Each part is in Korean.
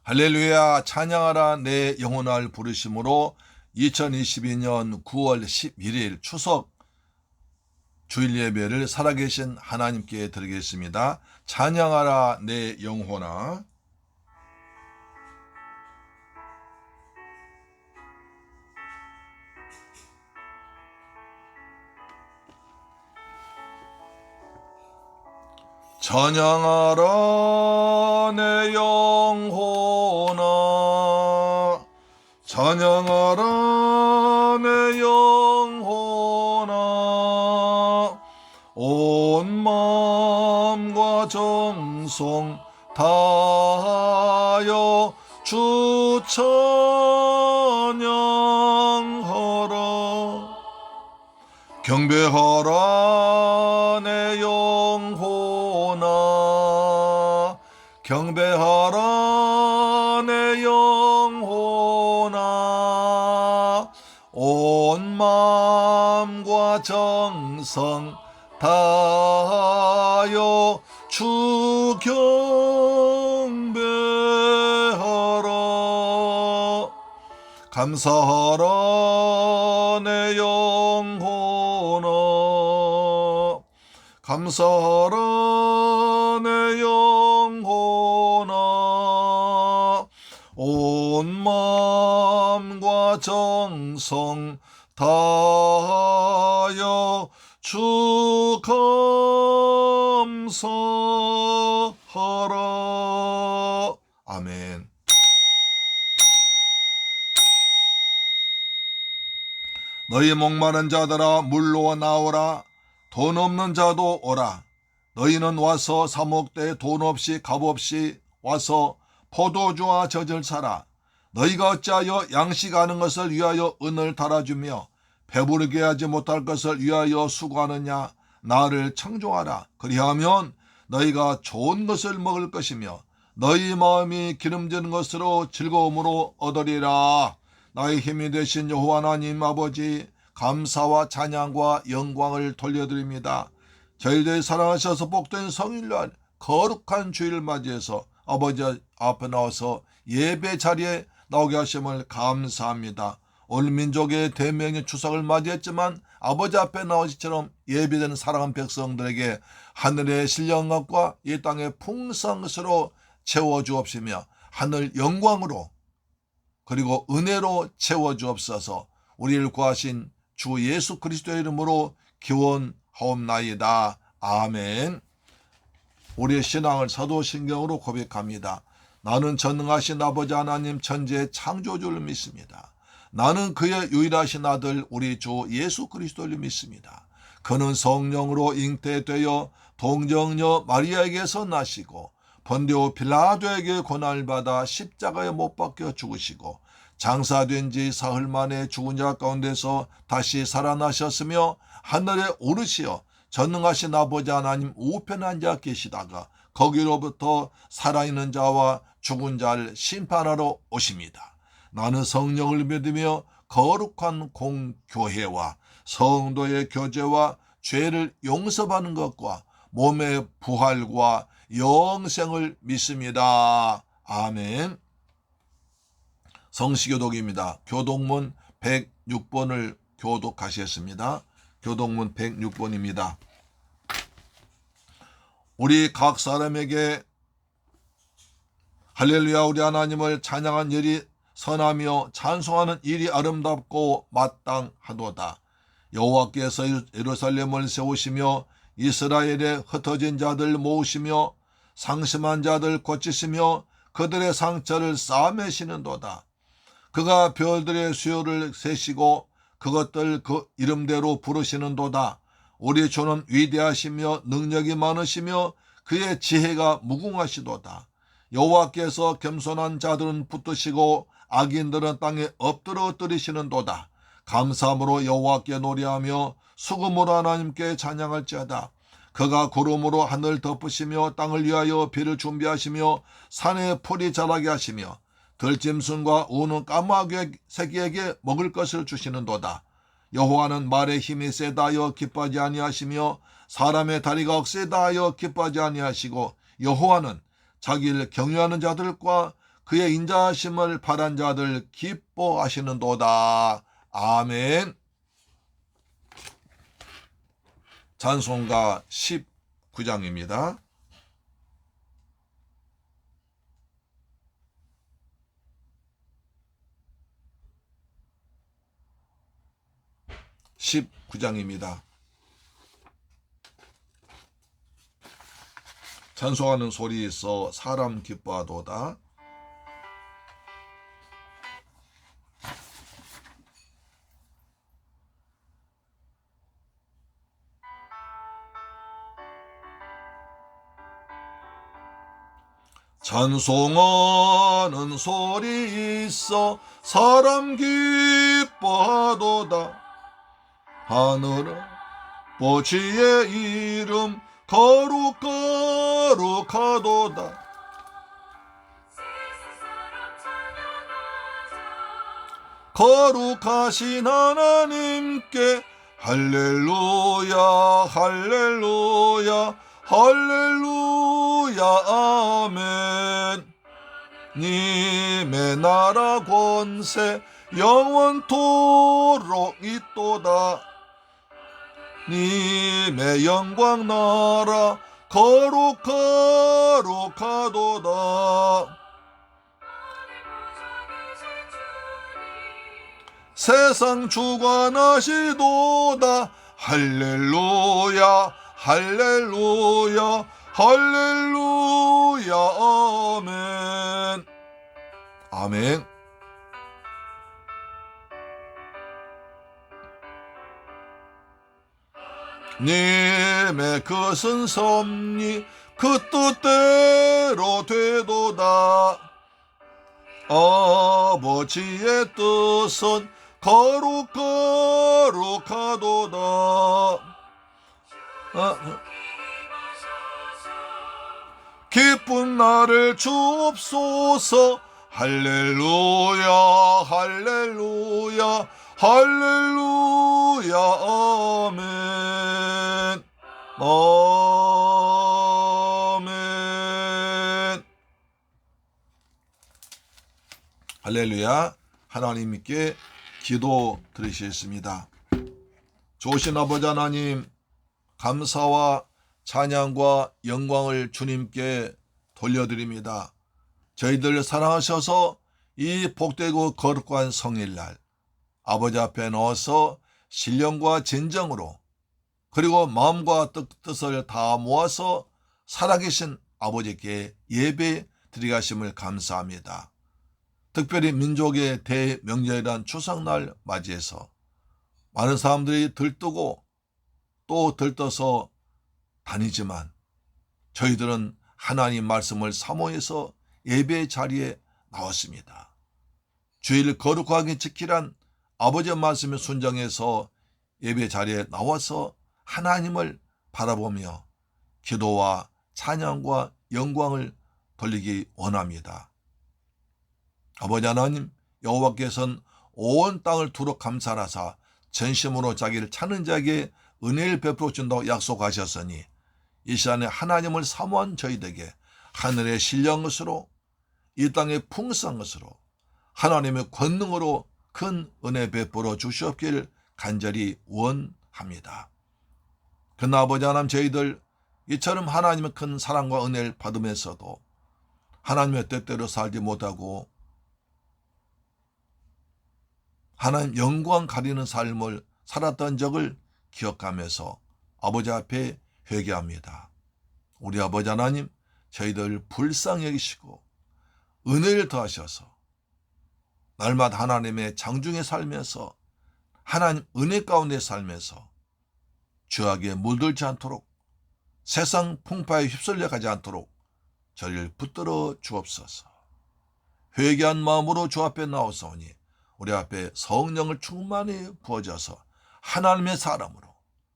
할렐루야 찬양하라 내 영혼을 부르심으로 2022년 9월 11일 추석 주일 예배를 살아계신 하나님께 드리겠습니다. 찬양하라 내 영혼아. 찬양하라 내 영혼아, 찬양하라 내 영혼아, 온 마음과 정성 다하여 주 찬양하라. 경배하라 내 영혼아, 경배하라 내 영혼아, 온 마음과 정성 다하여 주 경배하라. 감사하라 내 영혼아, 감사하라 내 영혼아, 온 마음과 정성 다하여 주 감사하라. 아멘. 너희 목마른 자들아 물로 나오라. 돈 없는 자도 오라. 너희는 와서 사목대에 돈 없이 값 없이 와서 포도주와 젖을 사라. 너희가 어찌하여 양식하는 것을 위하여 은을 달아주며 배부르게 하지 못할 것을 위하여 수고하느냐. 나를 청종하라. 그리하면 너희가 좋은 것을 먹을 것이며 너희 마음이 기름진 것으로 즐거움으로 얻으리라. 나의 힘이 되신 여호와 하나님 아버지, 감사와 찬양과 영광을 돌려드립니다. 저희들 사랑하셔서 복된 성일날 거룩한 주일을 맞이해서 아버지 앞에 나와서 예배 자리에 나오게 하심을 감사합니다. 온 민족의 대명의 추석을 맞이했지만 아버지 앞에 나오시처럼 예배되는 사랑하는 백성들에게 하늘의 신령함과 이 땅의 풍성한 것으로 채워주옵시며 하늘 영광으로 그리고 은혜로 채워주옵소서. 우리를 구하신 주 예수 그리스도의 이름으로 기원하옵나이다. 아멘. 우리의 신앙을 사도신경으로 고백합니다. 나는 전능하신 아버지 하나님 천지의 창조주를 믿습니다. 나는 그의 유일하신 아들 우리 주 예수 그리스도를 믿습니다. 그는 성령으로 잉태되어 동정녀 마리아에게서 나시고 본디오 빌라도에게 고난을 받아 십자가에 못 박혀 죽으시고 장사된 지 사흘 만에 죽은 자 가운데서 다시 살아나셨으며 하늘에 오르시어 전능하신 아버지 하나님 우편에 앉아 계시다가 거기로부터 살아있는 자와 죽은 자를 심판하러 오십니다. 나는 성령을 믿으며 거룩한 공교회와 성도의 교제와 죄를 용서받는 것과 몸의 부활과 영생을 믿습니다. 아멘. 성시교독입니다. 교독문 106번을 교독하시겠습니다. 교독문 106번입니다. 우리 각 사람에게 할렐루야 우리 하나님을 찬양한 일이 선하며 찬송하는 일이 아름답고 마땅하도다. 여호와께서 예루살렘을 세우시며 이스라엘의 흩어진 자들 모으시며 상심한 자들 고치시며 그들의 상처를 싸매시는도다. 그가 별들의 수요를 세시고 그것들 그 이름대로 부르시는도다. 우리 주는 위대하시며 능력이 많으시며 그의 지혜가 무궁하시도다. 여호와께서 겸손한 자들은 붙드시고 악인들은 땅에 엎드러뜨리시는도다. 감사함으로 여호와께 노래하며 수금으로 하나님께 찬양할지어다. 그가 구름으로 하늘 덮으시며 땅을 위하여 비를 준비하시며 산에 풀이 자라게 하시며 들짐승과 우는 까마귀 새끼에게 먹을 것을 주시는도다. 여호와는 말의 힘이 세다 하여 기뻐하지 아니하시며 사람의 다리가 억세다 하여 기뻐하지 아니하시고 여호와는 자기를 경외하는 자들과 그의 인자하심을 바란 자들 기뻐하시는도다. 아멘. 찬송가 19장입니다. 찬송하는 소리 있어 사람 기뻐하도다. 찬송하는 소리 있어 사람 기뻐하도다. 하늘아 보지의 이름 거룩거룩하도다. 거룩하신 하나님께 할렐루야 할렐루야 할렐루야 아멘. 님의 나라 권세 영원토록 있도다. 님의 영광 나라 거룩거룩하도다. 세상 주관하시도다. 할렐루야 할렐루야 할렐루야 아멘. 아멘. 님의 그 섭리 그 뜻대로 되도다. 아버지의 뜻은 거룩거룩하도다. 기쁜 날을 주옵소서. 할렐루야 할렐루야 할렐루야 아멘. 아멘. 할렐루야. 하나님께 기도 드리시겠습니다. 좋으신 아버지 하나님, 감사와 찬양과 영광을 주님께 돌려드립니다. 저희들 사랑하셔서 이 복되고 거룩한 성일날 아버지 앞에 넣어서 신령과 진정으로 그리고 마음과 뜻을 다 모아서 살아계신 아버지께 예배 드리게 하심을 감사합니다. 특별히 민족의 대명절이란 추석날 맞이해서 많은 사람들이 들뜨고 또 들떠서 다니지만 저희들은 하나님 말씀을 사모해서 예배 자리에 나왔습니다. 주일 거룩하게 지키란 아버지의 말씀에 순종해서 예배 자리에 나와서 하나님을 바라보며 기도와 찬양과 영광을 돌리기 원합니다. 아버지 하나님, 여호와께서는 온 땅을 두루 감사하사 전심으로 자기를 찾는 자에게 은혜를 베풀어 준다고 약속하셨으니 이 시간에 하나님을 사모한 저희에게 하늘의 신령한 것으로 이 땅의 풍성한 것으로 하나님의 권능으로 큰 은혜 베풀어 주시옵길 간절히 원합니다. 그러나 아버지 하나님, 저희들 이처럼 하나님의 큰 사랑과 은혜를 받으면서도 하나님의 뜻대로 살지 못하고 하나님 영광 가리는 삶을 살았던 적을 기억하면서 아버지 앞에 회개합니다. 우리 아버지 하나님, 저희들 불쌍히 여기시고 은혜를 더하셔서 날마다 하나님의 장중에 살면서 하나님 은혜 가운데 살면서 죄악에 물들지 않도록 세상 풍파에 휩쓸려 가지 않도록 저희를 붙들어 주옵소서. 회개한 마음으로 주 앞에 나오사오니 우리 앞에 성령을 충만히 부어져서 하나님의 사람으로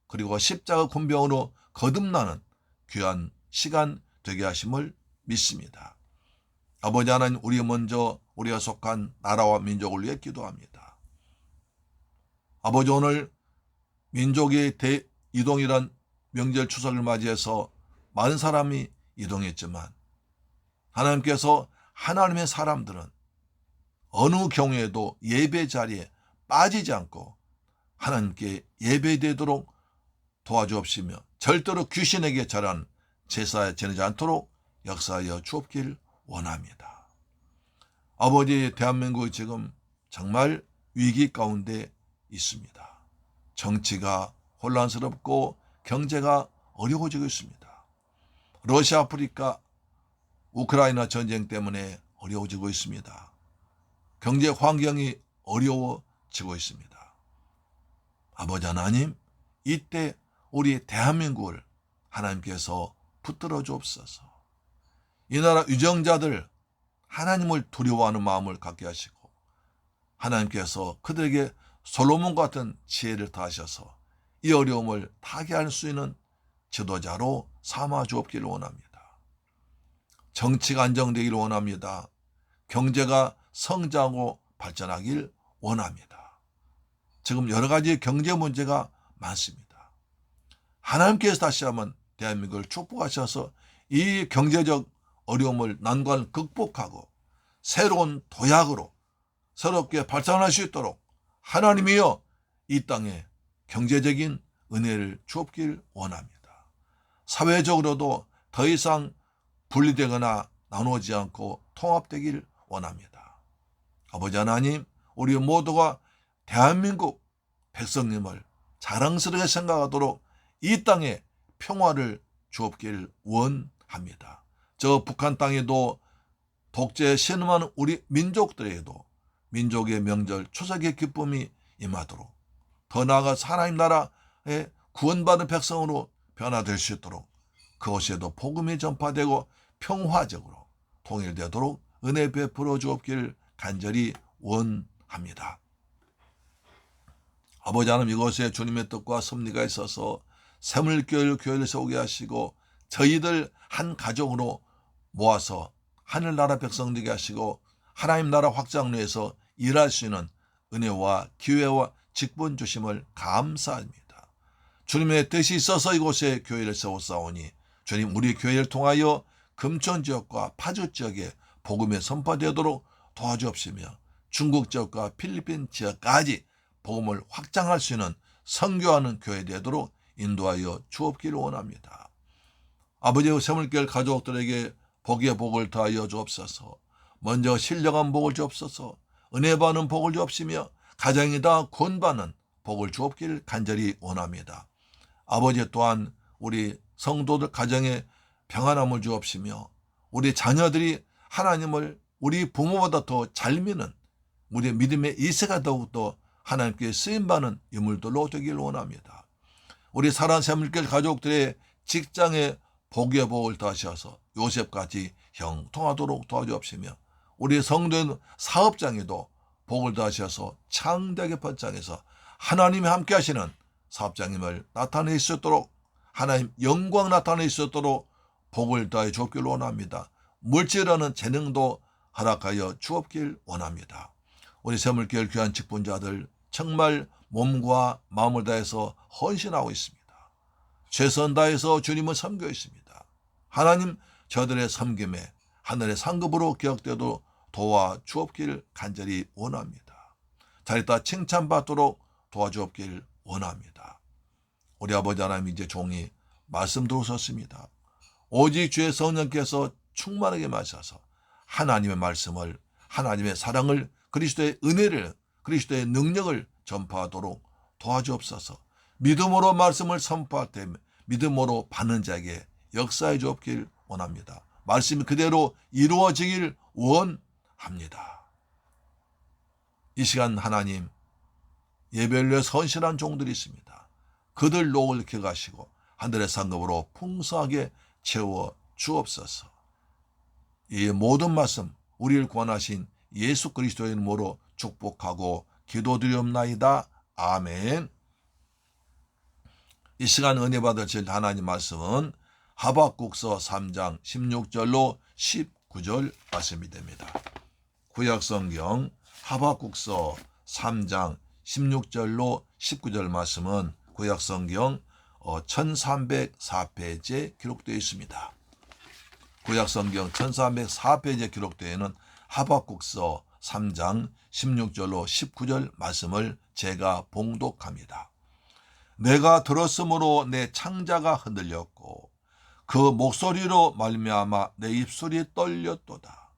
그리고 십자가 군병으로 거듭나는 귀한 시간 되게 하심을 믿습니다. 아버지 하나님, 우리 먼저 우리가 속한 나라와 민족을 위해 기도합니다. 아버지, 오늘 민족의 대이동이란 명절 추석을 맞이해서 많은 사람이 이동했지만 하나님께서 하나님의 사람들은 어느 경우에도 예배 자리에 빠지지 않고 하나님께 예배되도록 도와주옵시며 절대로 귀신에게 절한 제사에 지내지 않도록 역사하여 주옵길 원합니다. 아버지, 대한민국이 지금 정말 위기 가운데 있습니다. 정치가 혼란스럽고 경제가 어려워지고 있습니다. 러시아, 아프리카, 우크라이나 전쟁 때문에 어려워지고 있습니다. 경제 환경이 어려워지고 있습니다. 아버지 하나님, 이때 우리 대한민국을 하나님께서 붙들어 주옵소서. 이 나라 유정자들 하나님을 두려워하는 마음을 갖게 하시고 하나님께서 그들에게 솔로몬 같은 지혜를 더하셔서 이 어려움을 타개할 수 있는 지도자로 삼아 주옵기를 원합니다. 정치가 안정되기를 원합니다. 경제가 성장하고 발전하길 원합니다. 지금 여러 가지 경제 문제가 많습니다. 하나님께서 다시 한번 대한민국을 축복하셔서 이 경제적 어려움을 난관을 극복하고 새로운 도약으로 새롭게 발전할 수 있도록 하나님이여 이 땅에 경제적인 은혜를 주옵길 원합니다. 사회적으로도 더 이상 분리되거나 나누어지지 않고 통합되길 원합니다. 아버지 하나님, 우리 모두가 대한민국 백성님을 자랑스럽게 생각하도록 이 땅에 평화를 주옵길 원합니다. 저 북한 땅에도 독재에 신음하는 우리 민족들에게도 민족의 명절 추석의 기쁨이 임하도록 더 나아가서 하나님 나라의 구원받은 백성으로 변화될 수 있도록 그곳에도 복음이 전파되고 평화적으로 통일되도록 은혜 베풀어 주옵길 간절히 원합니다. 아버지 하나님, 이곳에 주님의 뜻과 섭리가 있어서 새물교회를 교회를 세우게 하시고 저희들 한 가족으로 모아서 하늘나라 백성 되게 하시고 하나님 나라 확장을 위해서 일할 수 있는 은혜와 기회와 직분 주심을 감사합니다. 주님의 뜻이 있어서 이곳에 교회를 세웠사오니 주님, 우리 교회를 통하여 금천지역과 파주지역에 복음이 선포되도록 도와주옵시며 중국 지역과 필리핀 지역까지 복음을 확장할 수 있는 선교하는 교회 되도록 인도하여 주옵기를 원합니다. 아버지의 새물교회 가족들에게 복의 복을 더하여 주옵소서. 먼저 신령한 복을 주옵소서. 은혜 받는 복을 주옵시며 가정이 다 구원받는 복을 주옵기를 간절히 원합니다. 아버지 또한 우리 성도들 가정에 평안함을 주옵시며 우리 자녀들이 하나님을 우리 부모보다 더 잘 믿는 우리의 믿음의 이세가 더욱더 하나님께 쓰임받는 인물들로 되길 원합니다. 우리 사랑하는 새물교회 가족들의 직장에 복의 복을 더하셔서 요셉같이 형통하도록 도와주옵시며 우리 성도인 사업장에도 복을 더하셔서 창대하게 번창해서 하나님이 함께 하시는 사업장임을 나타낼 수 있도록 하나님 영광 나타낼 수 있도록 복을 더해 주옵길 원합니다. 물질하는 재능도 허락하여 주옵길 원합니다. 우리 새물교회 귀한 직분자들 정말 몸과 마음을 다해서 헌신하고 있습니다. 최선 다해서 주님을 섬기고 있습니다. 하나님, 저들의 섬김에 하늘의 상급으로 기억되도록 도와주옵길 간절히 원합니다. 잘했다 칭찬받도록 도와주옵길 원합니다. 우리 아버지 하나님, 이제 종이 말씀 들으셨습니다. 오직 주의 성령께서 충만하게 마셔서 하나님의 말씀을, 하나님의 사랑을, 그리스도의 은혜를, 그리스도의 능력을 전파하도록 도와주옵소서. 믿음으로 말씀을 선포할 때 믿음으로 받는 자에게 역사해 주옵길 원합니다. 말씀이 그대로 이루어지길 원합니다. 이 시간 하나님, 예배를 위해 헌신한 종들이 있습니다. 그들 녹을 켜가시고 하늘의 상급으로 풍성하게 채워 주옵소서. 이 모든 말씀 우리를 구원하신 예수 그리스도의 이름으로 축복하고 기도드리옵나이다. 아멘. 이 시간 은혜 받으실 하나님 말씀은 하박국서 3장 16절로 19절 말씀이 됩니다. 구약성경 하박국서 3장 16절로 19절 말씀은 구약성경 1304페이지에 기록되어 있습니다. 구약성경 1304페이지에 기록되어 있는 하박국서 3장 16절로 19절 말씀을 제가 봉독합니다. 내가 들었으므로 내 창자가 흔들렸고 그 목소리로 말미암아 내 입술이 떨렸도다.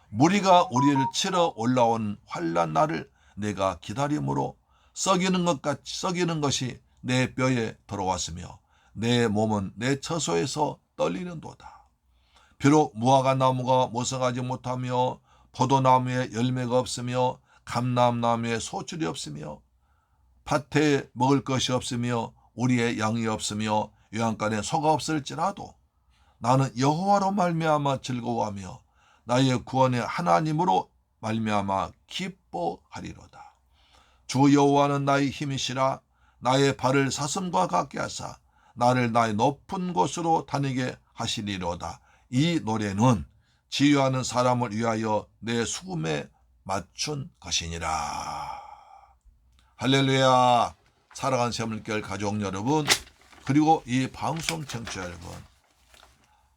무리가 우리를 치러 올라온 환난 날을 내가 기다림으로 썩이는 것이 내 뼈에 들어왔으며 내 몸은 내 처소에서 떨리는도다. 비록 무화과 나무가 모성하지 못하며 포도나무에 열매가 없으며 감람나무에 소출이 없으며 밭에 먹을 것이 없으며 우리의 양이 없으며 요양간에 소가 없을지라도 나는 여호와로 말미암아 즐거워하며 나의 구원의 하나님으로 말미암아 기뻐하리로다. 주 여호와는 나의 힘이시라. 나의 발을 사슴과 같게 하사 나를 나의 높은 곳으로 다니게 하시리로다. 이 노래는 지휘하는 사람을 위하여 내 수금에 맞춘 것이니라. 할렐루야. 살아간 샘물결 가족 여러분, 그리고 이 방송 청취자 여러분,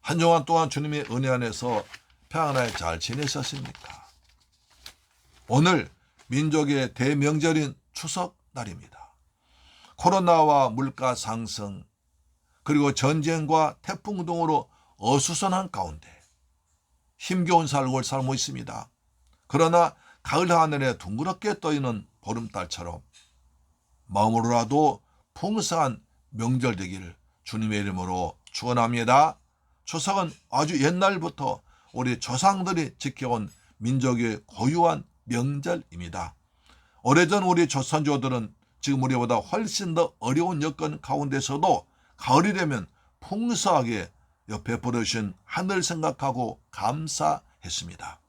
한 주간 동안 주님의 은혜 안에서 평안하게 잘 지내셨습니까? 오늘 민족의 대명절인 추석 날입니다. 코로나와 물가 상승, 그리고 전쟁과 태풍 등으로 어수선한 가운데 힘겨운 삶을 살고 있습니다. 그러나 가을 하늘에 둥그렇게 떠있는 보름달처럼 마음으로라도 풍성한 명절 되기를 주님의 이름으로 축원합니다. 추석은 아주 옛날부터 우리 조상들이 지켜온 민족의 고유한 명절입니다. 오래전 우리 조선조들은 지금 우리보다 훨씬 더 어려운 여건 가운데서도 가을이 되면 풍성하게 베풀어 주신 하늘 생각하고 감사했습니다.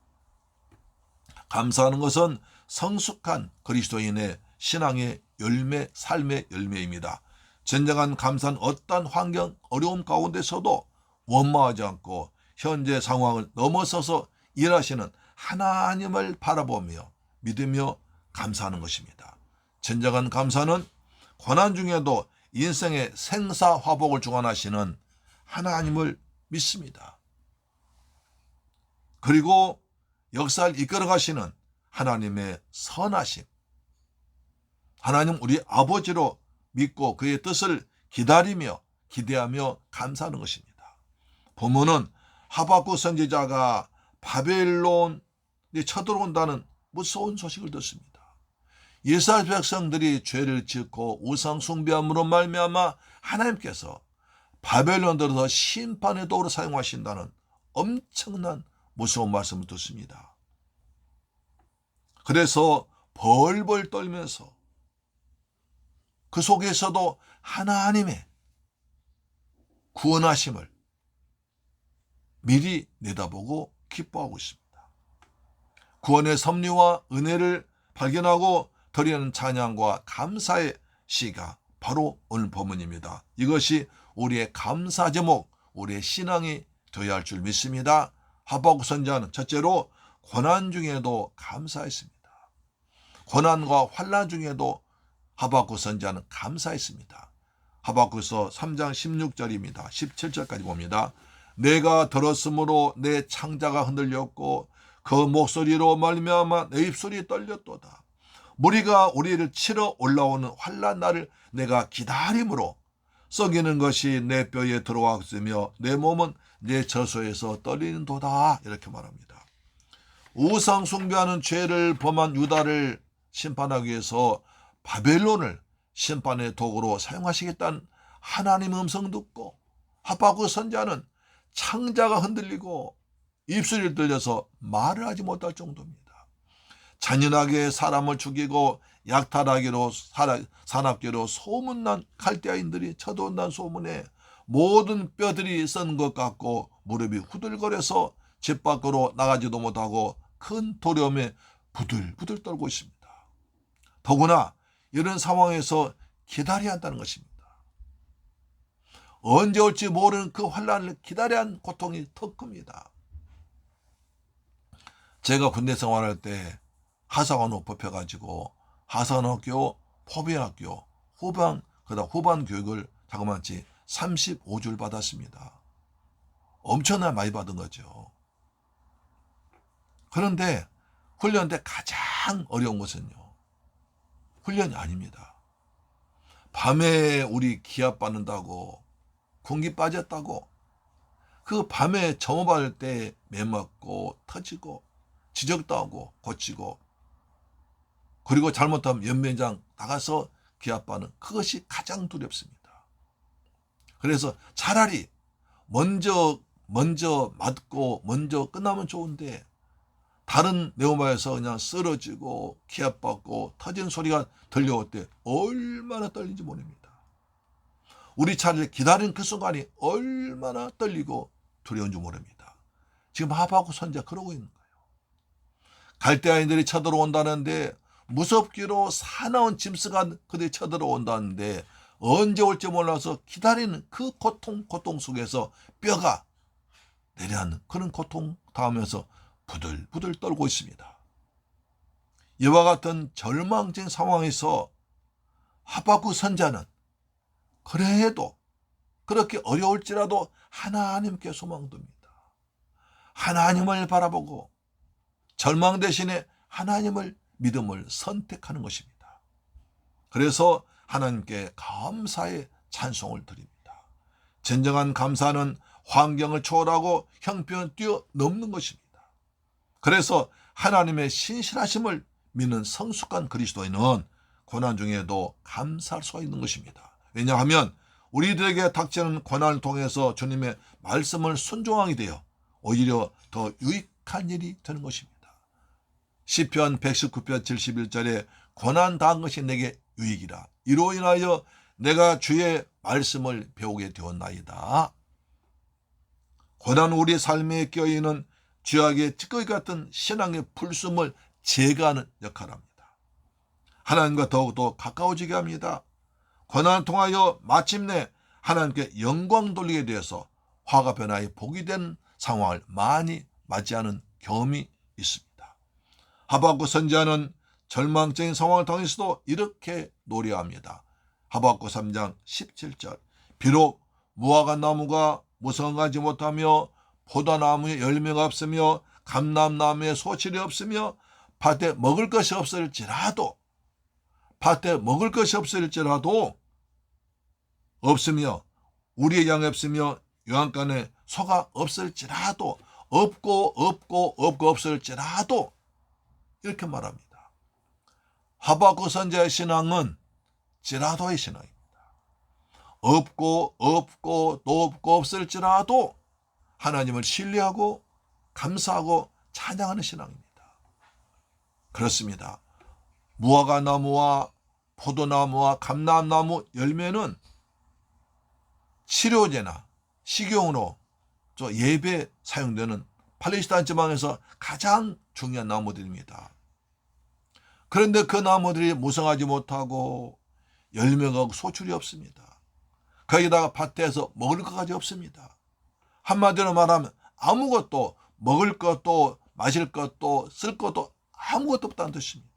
감사하는 것은 성숙한 그리스도인의 신앙의 열매, 삶의 열매입니다. 진정한 감사는 어떤 환경, 어려움 가운데서도 원망하지 않고 현재 상황을 넘어서서 일하시는 하나님을 바라보며 믿으며 감사하는 것입니다. 진정한 감사는 고난 중에도 인생의 생사화복을 주관하시는 하나님을 믿습니다. 그리고 역사를 이끌어 가시는 하나님의 선하심, 하나님 우리 아버지로 믿고 그의 뜻을 기다리며 기대하며 감사하는 것입니다. 본문은 하박국 선지자가 바벨론이 쳐들어온다는 무서운 소식을 듣습니다. 이스라엘 백성들이 죄를 짓고 우상 숭배함으로 말미암아 하나님께서 바벨론들에서 심판의 도구로 사용하신다는 엄청난 무서운 말씀을 듣습니다. 그래서 벌벌 떨면서 그 속에서도 하나님의 구원하심을 미리 내다보고 기뻐하고 있습니다. 구원의 섭리와 은혜를 발견하고 드리는 찬양과 감사의 시가 바로 오늘 본문입니다. 이것이 우리의 감사 제목, 우리의 신앙이 되어야 할 줄 믿습니다. 하박국 선지자는 첫째로 고난 중에도 감사했습니다. 고난과 환난 중에도 하박국 선지자는 감사했습니다. 하박국서 3장 16절입니다. 17절까지 봅니다. 내가 들었으므로 내 창자가 흔들렸고 그 목소리로 말미암아 내 입술이 떨렸도다. 무리가 우리를 치러 올라오는 환난 날을 내가 기다림으로 썩이는 것이 내 뼈에 들어왔으며 내 몸은 내 저소에서 떨리는도다. 이렇게 말합니다. 우상 숭배하는 죄를 범한 유다를 심판하기 위해서 바벨론을 심판의 도구로 사용하시겠다는 하나님의 음성 듣고 하박국 선지자는 창자가 흔들리고 입술이 떨려서 말을 하지 못할 정도입니다. 잔인하게 사람을 죽이고 약탈하기로 산악계로 소문난 칼데아인들이 쳐들어온다는 소문에 모든 뼈들이 썬 것 같고 무릎이 후들거려서 집 밖으로 나가지도 못하고 큰 두려움에 부들부들 떨고 있습니다. 더구나 이런 상황에서 기다려야 한다는 것입니다. 언제 올지 모르는 그 환난을 기다려야 하는 고통이 더 큽니다. 제가 군대 생활할 때 하사관으로 뽑혀가지고 하사관학교, 포병학교, 후반 교육을 자그마치 35줄 받았습니다. 엄청나게 많이 받은 거죠. 그런데 훈련 때 가장 어려운 것은요, 훈련이 아닙니다. 밤에 우리 기압 받는다고, 공기 빠졌다고, 그 밤에 점호받을 때 매맞고 터지고 지적도 하고 고치고, 그리고 잘못하면 연면장 나가서 기압 받는, 그것이 가장 두렵습니다. 그래서 차라리 먼저 맞고 먼저 끝나면 좋은데, 다른 네오마에서 그냥 쓰러지고 기압받고 터진 소리가 들려올 때 얼마나 떨린지 모릅니다. 우리 차를 기다리는 그 순간이 얼마나 떨리고 두려운지 모릅니다. 지금 하박국 선지자 그러고 있는 거예요. 갈대아인들이 쳐들어온다는데, 무섭기로 사나운 짐승가 그들이 쳐들어온다는데, 언제 올지 몰라서 기다리는 그 고통 속에서 뼈가 내려앉는 그런 고통 당하면서 부들부들 떨고 있습니다. 이와 같은 절망적인 상황에서 하박국 선지자는 그래도, 그렇게 어려울지라도 하나님께 소망둡니다. 하나님을 바라보고 절망 대신에 하나님을 믿음을 선택하는 것입니다. 그래서 하나님께 감사의 찬송을 드립니다. 진정한 감사는 환경을 초월하고 형편을 뛰어넘는 것입니다. 그래서 하나님의 신실하심을 믿는 성숙한 그리스도인은 고난 중에도 감사할 수가 있는 것입니다. 왜냐하면 우리들에게 닥치는 고난을 통해서 주님의 말씀을 순종하게 되어 오히려 더 유익한 일이 되는 것입니다. 시편 119편 71절에 고난 당한 것이 내게 유익이라, 이로 인하여 내가 주의 말씀을 배우게 되었나이다. 고난 우리 삶에 껴있는 죄악의 찌꺼기 같은 신앙의 불순을 제거하는 역할을 합니다. 하나님과 더욱더 가까워지게 합니다. 고난을 통하여 마침내 하나님께 영광 돌리게 되어서 화가 변화에 복이 된 상황을 많이 맞이하는 경험이 있습니다. 하박국 선지자는 절망적인 상황을 통해서도 이렇게 노래합니다. 하박국 3장 17절, 비록 무화과 나무가 무성하지 못하며 포도나무에 열매가 없으며 감람나무에 소출이 없으며 밭에 먹을 것이 없을지라도, 없으며 우리의 양이 없으며 요한간에 소가 없을지라도, 없고 없을지라도, 이렇게 말합니다. 하박국 선지자의 신앙은 지라도의 신앙입니다. 없고 없을지라도 하나님을 신뢰하고 감사하고 찬양하는 신앙입니다. 그렇습니다. 무화과 나무와 포도나무와 감람나무 열매는 치료제나 식용으로 예배에 사용되는 팔레스타인 지방에서 가장 중요한 나무들입니다. 그런데 그 나무들이 무성하지 못하고 열매가 없고 소출이 없습니다. 거기다가 밭에서 먹을 것까지 없습니다. 한마디로 말하면 아무것도, 먹을 것도 마실 것도 쓸 것도 아무것도 없다는 뜻입니다.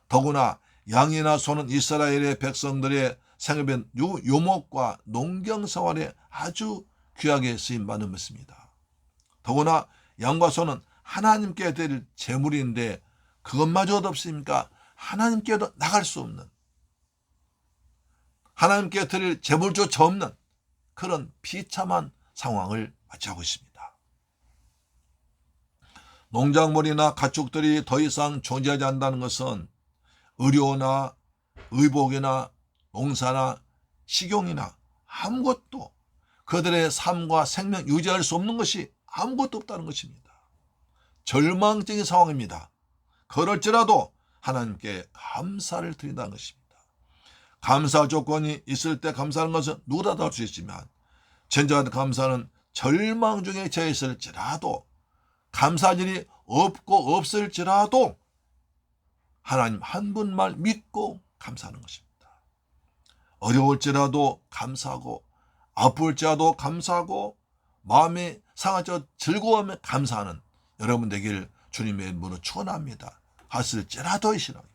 더구나 양이나 소는 이스라엘의 백성들의 생업인 유목과 농경 생활에 아주 귀하게 쓰임받는 것입니다. 더구나 양과 소는 하나님께 드릴 제물인데 그것마저도 없으니까 하나님께도 나갈 수 없는, 하나님께 드릴 제물조차 없는 그런 비참한 상황을 맞이하고 있습니다. 농작물이나 가축들이 더 이상 존재하지 않는다는 것은 의료나 의복이나 농사나 식용이나 아무것도, 그들의 삶과 생명 유지할 수 없는 것이 아무것도 없다는 것입니다. 절망적인 상황입니다. 그럴지라도 하나님께 감사를 드린다는 것입니다. 감사 조건이 있을 때 감사하는 것은 누구라도 할 수 있지만, 진정한 감사는 절망 중에 처했을지라도, 감사할 일이 없고 없을지라도 하나님 한 분만 믿고 감사하는 것입니다. 어려울지라도 감사하고, 아플지라도 감사하고, 마음이 상할지라도 즐거워하며 감사하는 여러분 되기를 주님의 이름으로 축원합니다. 하실지라도의 신앙입니다.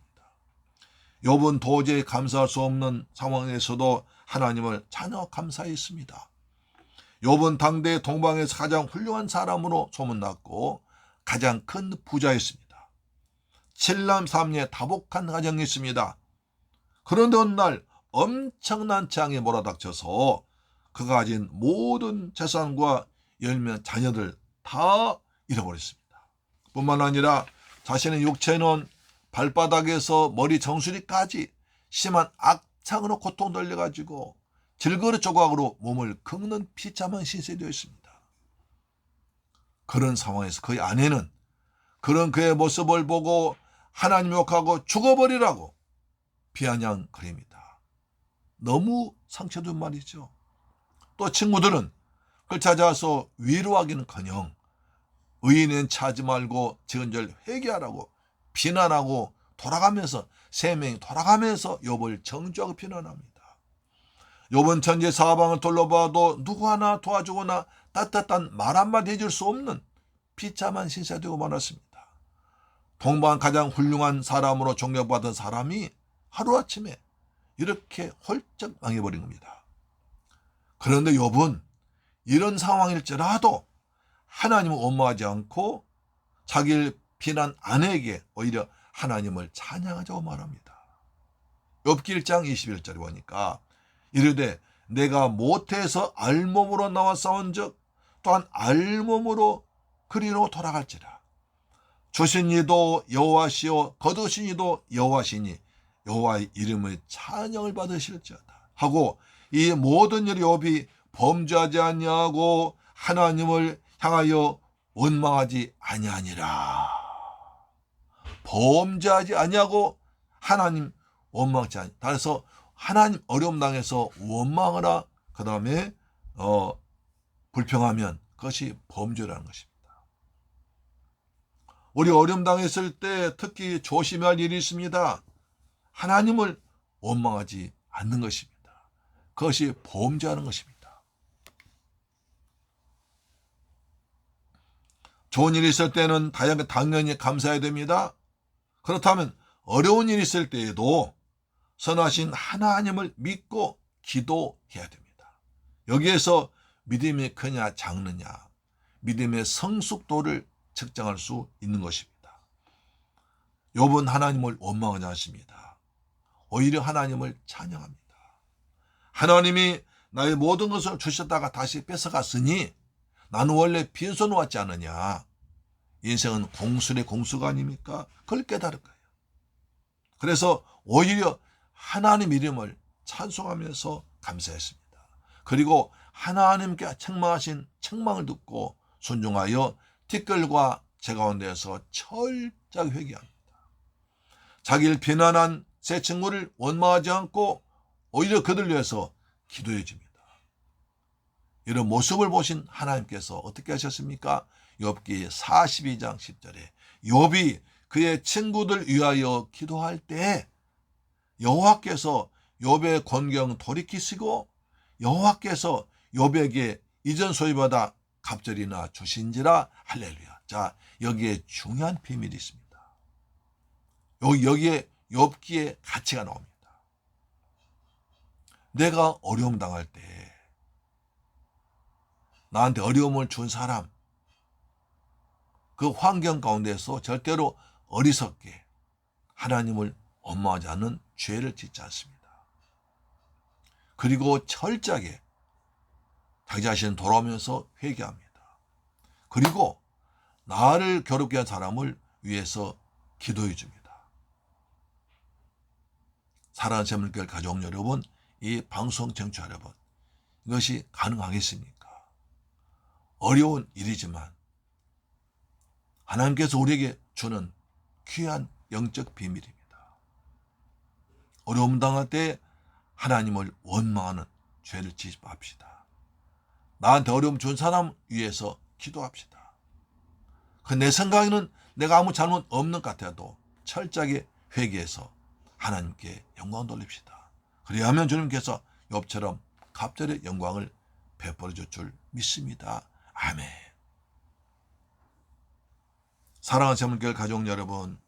욥은 도저히 감사할 수 없는 상황에서도 하나님을 자녀 감사했습니다. 욥은 당대 동방에서 가장 훌륭한 사람으로 소문났고 가장 큰 부자였습니다. 7남 3녀 다복한 가정이 있습니다. 그런데 어느 날 엄청난 재앙이 몰아닥쳐서 그가 가진 모든 재산과 10명 자녀들 다 잃어버렸습니다. 뿐만 아니라 자신의 육체는 발바닥에서 머리 정수리까지 심한 악창으로 고통돌려가지고 질그릇 조각으로 몸을 긁는 비참한 신세에 되어 있습니다. 그런 상황에서 그의 아내는 그런 그의 모습을 보고 하나님 욕하고 죽어버리라고 비아냥거립니다. 너무 상처준 말이죠. 또 친구들은 그를 찾아와서 위로하기는커녕 의인은 차지 말고 지은절 회개하라고 비난하고 돌아가면서 세 명이 돌아가면서 욥을 정죄하고 비난합니다. 욥은 천지 사방을 둘러봐도 누구 하나 도와주거나 따뜻한 말 한마디 해줄 수 없는 비참한 신세가 되고 말았습니다. 동방 가장 훌륭한 사람으로 존경받은 사람이 하루아침에 이렇게 홀쩍 망해버린 겁니다. 그런데 욥은 이런 상황일지라도 하나님을 원망하지 않고 자기를 비난 아내에게 오히려 하나님을 찬양하자고 말합니다. 욥기 1장 21절에 보니까 이르되 내가 모태에서 알몸으로 나와 싸운즉 또한 알몸으로 그리로 돌아갈지라. 주신 이도 여호와시요 거두신 이도 여호와시니 여호와의 이름의 찬양을 받으실지어다 하고 이 모든 일이 욥이 범죄하지 아니하고 하나님을 향하여 원망하지 아니하니라. 범죄하지 아니하고 하나님 원망하지 아니. 따라서 하나님 어려움 당해서 원망하라. 그 다음에 불평하면 그것이 범죄라는 것입니다. 우리 어려움 당했을 때 특히 조심해야 할 일이 있습니다. 하나님을 원망하지 않는 것입니다. 그것이 범죄하는 것입니다. 좋은 일이 있을 때는 당연히 감사해야 됩니다. 그렇다면 어려운 일이 있을 때에도 선하신 하나님을 믿고 기도해야 됩니다. 여기에서 믿음이 크냐 작느냐, 믿음의 성숙도를 측정할 수 있는 것입니다. 욥은 하나님을 원망하지 않습니다. 오히려 하나님을 찬양합니다. 하나님이 나의 모든 것을 주셨다가 다시 뺏어갔으니 나는 원래 빈손 왔지 않느냐. 인생은 공술의 공수가 아닙니까? 그걸 깨달을 거예요. 그래서 오히려 하나님 이름을 찬송하면서 감사했습니다. 그리고 하나님께 책망하신 책망을 듣고 순종하여 티끌과 재 가운데에서 철저히 회개합니다. 자기를 비난한 세 친구를 원망하지 않고 오히려 그들 위해서 기도해 줍니다. 이런 모습을 보신 하나님께서 어떻게 하셨습니까? 욥기 42장 10절에 욥이 그의 친구들 위하여 기도할 때 여호와께서 욥의 권경 돌이키시고 여호와께서 욥에게 이전 소유보다 갑절이나 주신지라. 할렐루야. 자, 여기에 중요한 비밀이 있습니다. 여기에 욥기의 가치가 나옵니다. 내가 어려움 당할 때 나한테 어려움을 준 사람, 그 환경 가운데서 절대로 어리석게 하나님을 원망하지 않는 죄를 짓지 않습니다. 그리고 철저하게 자기 자신을 돌아오면서 회개합니다. 그리고 나를 괴롭게 한 사람을 위해서 기도해 줍니다. 사랑하는 재물교회 가족 여러분, 이 방송 청취자 여러분, 이것이 가능하겠습니까? 어려운 일이지만 하나님께서 우리에게 주는 귀한 영적 비밀입니다. 어려움 당할 때 하나님을 원망하는 죄를 짓지 맙시다. 나한테 어려움 준 사람 위해서 기도합시다. 내 생각에는 내가 아무 잘못 없는 것 같아도 철저하게 회개해서 하나님께 영광 돌립시다. 그리하면 주님께서 욥처럼 갑절의 영광을 베풀어 줄 줄 믿습니다. 아멘. 사랑하는 재물교회 가족 여러분,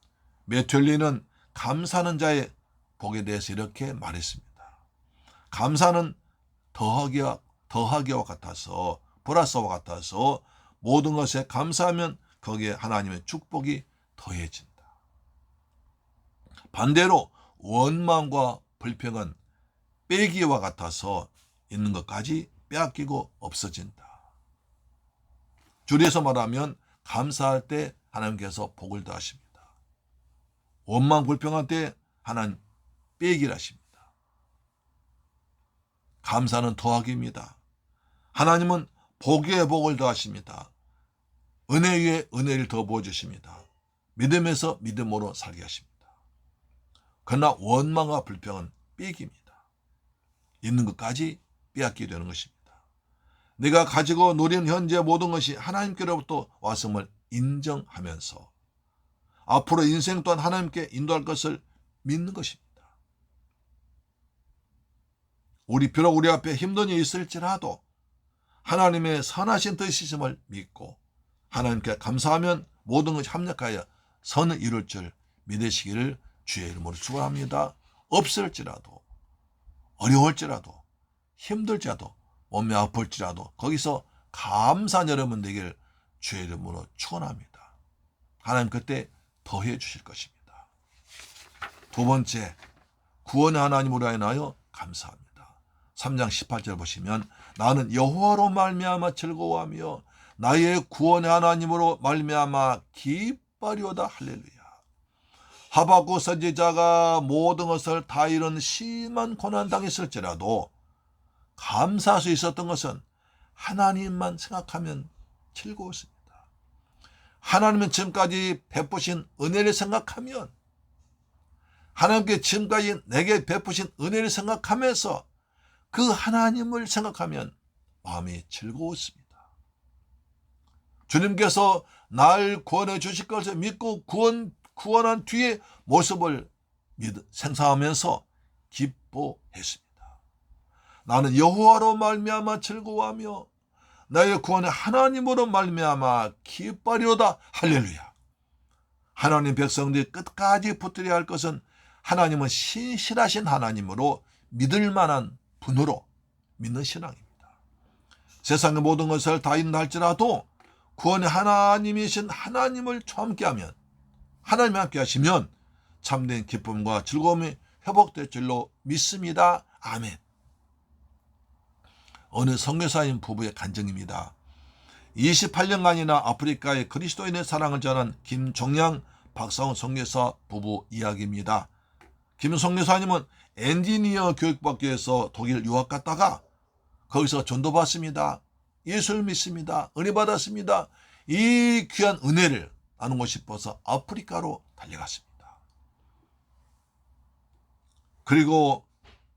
메툴리는 감사하는 자의 복에 대해서 이렇게 말했습니다. 감사는 더하기와 더하기와 같아서 플러스와 같아서 모든 것에 감사하면 거기에 하나님의 축복이 더해진다. 반대로 원망과 불평은 빼기와 같아서 있는 것까지 빼앗기고 없어진다. 줄여서 말하면 감사할 때 하나님께서 복을 더하십니다. 원망 불평할 때 하나님 빼기를 하십니다. 감사는 더하기입니다. 하나님은 복에 복을 더하십니다. 은혜 위에 은혜를 더 부어주십니다. 믿음에서 믿음으로 살게 하십니다. 그러나 원망과 불평은 빼기입니다. 있는 것까지 빼앗게 되는 것입니다. 내가 가지고 누리는 현재 모든 것이 하나님께로부터 왔음을 인정하면서 앞으로 인생 또한 하나님께 인도할 것을 믿는 것입니다. 비록 우리 앞에 힘든 일이 있을지라도 하나님의 선하신 뜻이심을 믿고 하나님께 감사하면 모든 것이 합력하여 선을 이룰 줄 믿으시기를 주의 이름으로 축원합니다. 없을지라도 어려울지라도 힘들지라도 몸이 아플지라도 거기서 감사한 여러분 되기를 주의 이름으로 축원합니다. 하나님 그때 더해 주실 것입니다. 두 번째, 구원의 하나님으로 인하여 감사합니다. 3장 18절 보시면 나는 여호와로 말미암아 즐거워하며 나의 구원의 하나님으로 말미암아 기뻐하리로다. 할렐루야. 하박국 선지자가 모든 것을 다 잃은 심한 고난 당했을지라도 감사할 수 있었던 것은 하나님만 생각하면 즐거웠습니다. 하나님은 지금까지 베푸신 은혜를 생각하면 하나님께 지금까지 내게 베푸신 은혜를 생각하면서 그 하나님을 생각하면 마음이 즐거웠습니다. 주님께서 날 구원해 주실 것을 믿고 구원한 뒤의 모습을 생각하면서 기뻐했습니다. 나는 여호와로 말미암아 즐거워하며 나의 구원의 하나님으로 말미암아 기뻐하리로다. 할렐루야. 하나님 백성들이 끝까지 붙들어야 할 것은 하나님은 신실하신 하나님으로 믿을 만한 분으로 믿는 신앙입니다. 세상의 모든 것을 다 잃는다 할지라도 구원의 하나님이신 하나님을 함께하면 하나님이 함께하시면 참된 기쁨과 즐거움이 회복될 줄로 믿습니다. 아멘. 어느 선교사님 부부의 간증입니다. 28년간이나 아프리카의 그리스도인의 사랑을 전한 김종양, 박상훈 선교사 부부 이야기입니다. 김 선교사님은 엔지니어 교육받기 위해서 독일 유학 갔다가 거기서 전도받습니다. 예수를 믿습니다. 은혜 받았습니다. 이 귀한 은혜를 나누고 싶어서 아프리카로 달려갔습니다. 그리고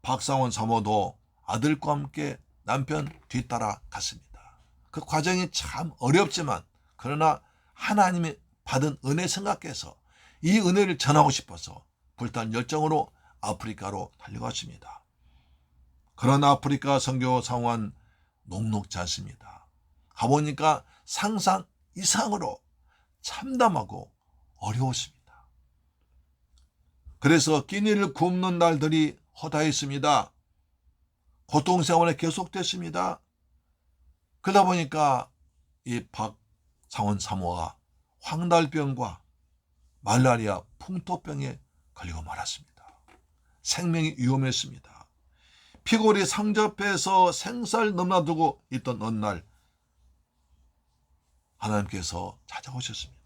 박상원 사모도 아들과 함께 남편 뒤따라 갔습니다. 그 과정이 참 어렵지만 그러나 하나님이 받은 은혜 생각해서 이 은혜를 전하고 싶어서 불탄 열정으로 아프리카로 달려갔습니다. 그러나 아프리카 선교 상황은 녹록지 않습니다. 가보니까 상상 이상으로 참담하고 어려웠습니다. 그래서 끼니를 굶는 날들이 허다했습니다. 고통생활에 계속됐습니다. 그러다 보니까 이 박상원 사모가 황달병과 말라리아 풍토병에 걸리고 말았습니다. 생명이 위험했습니다. 피골이 상접해서 생살 넘나들고 있던 어느 날 하나님께서 찾아오셨습니다.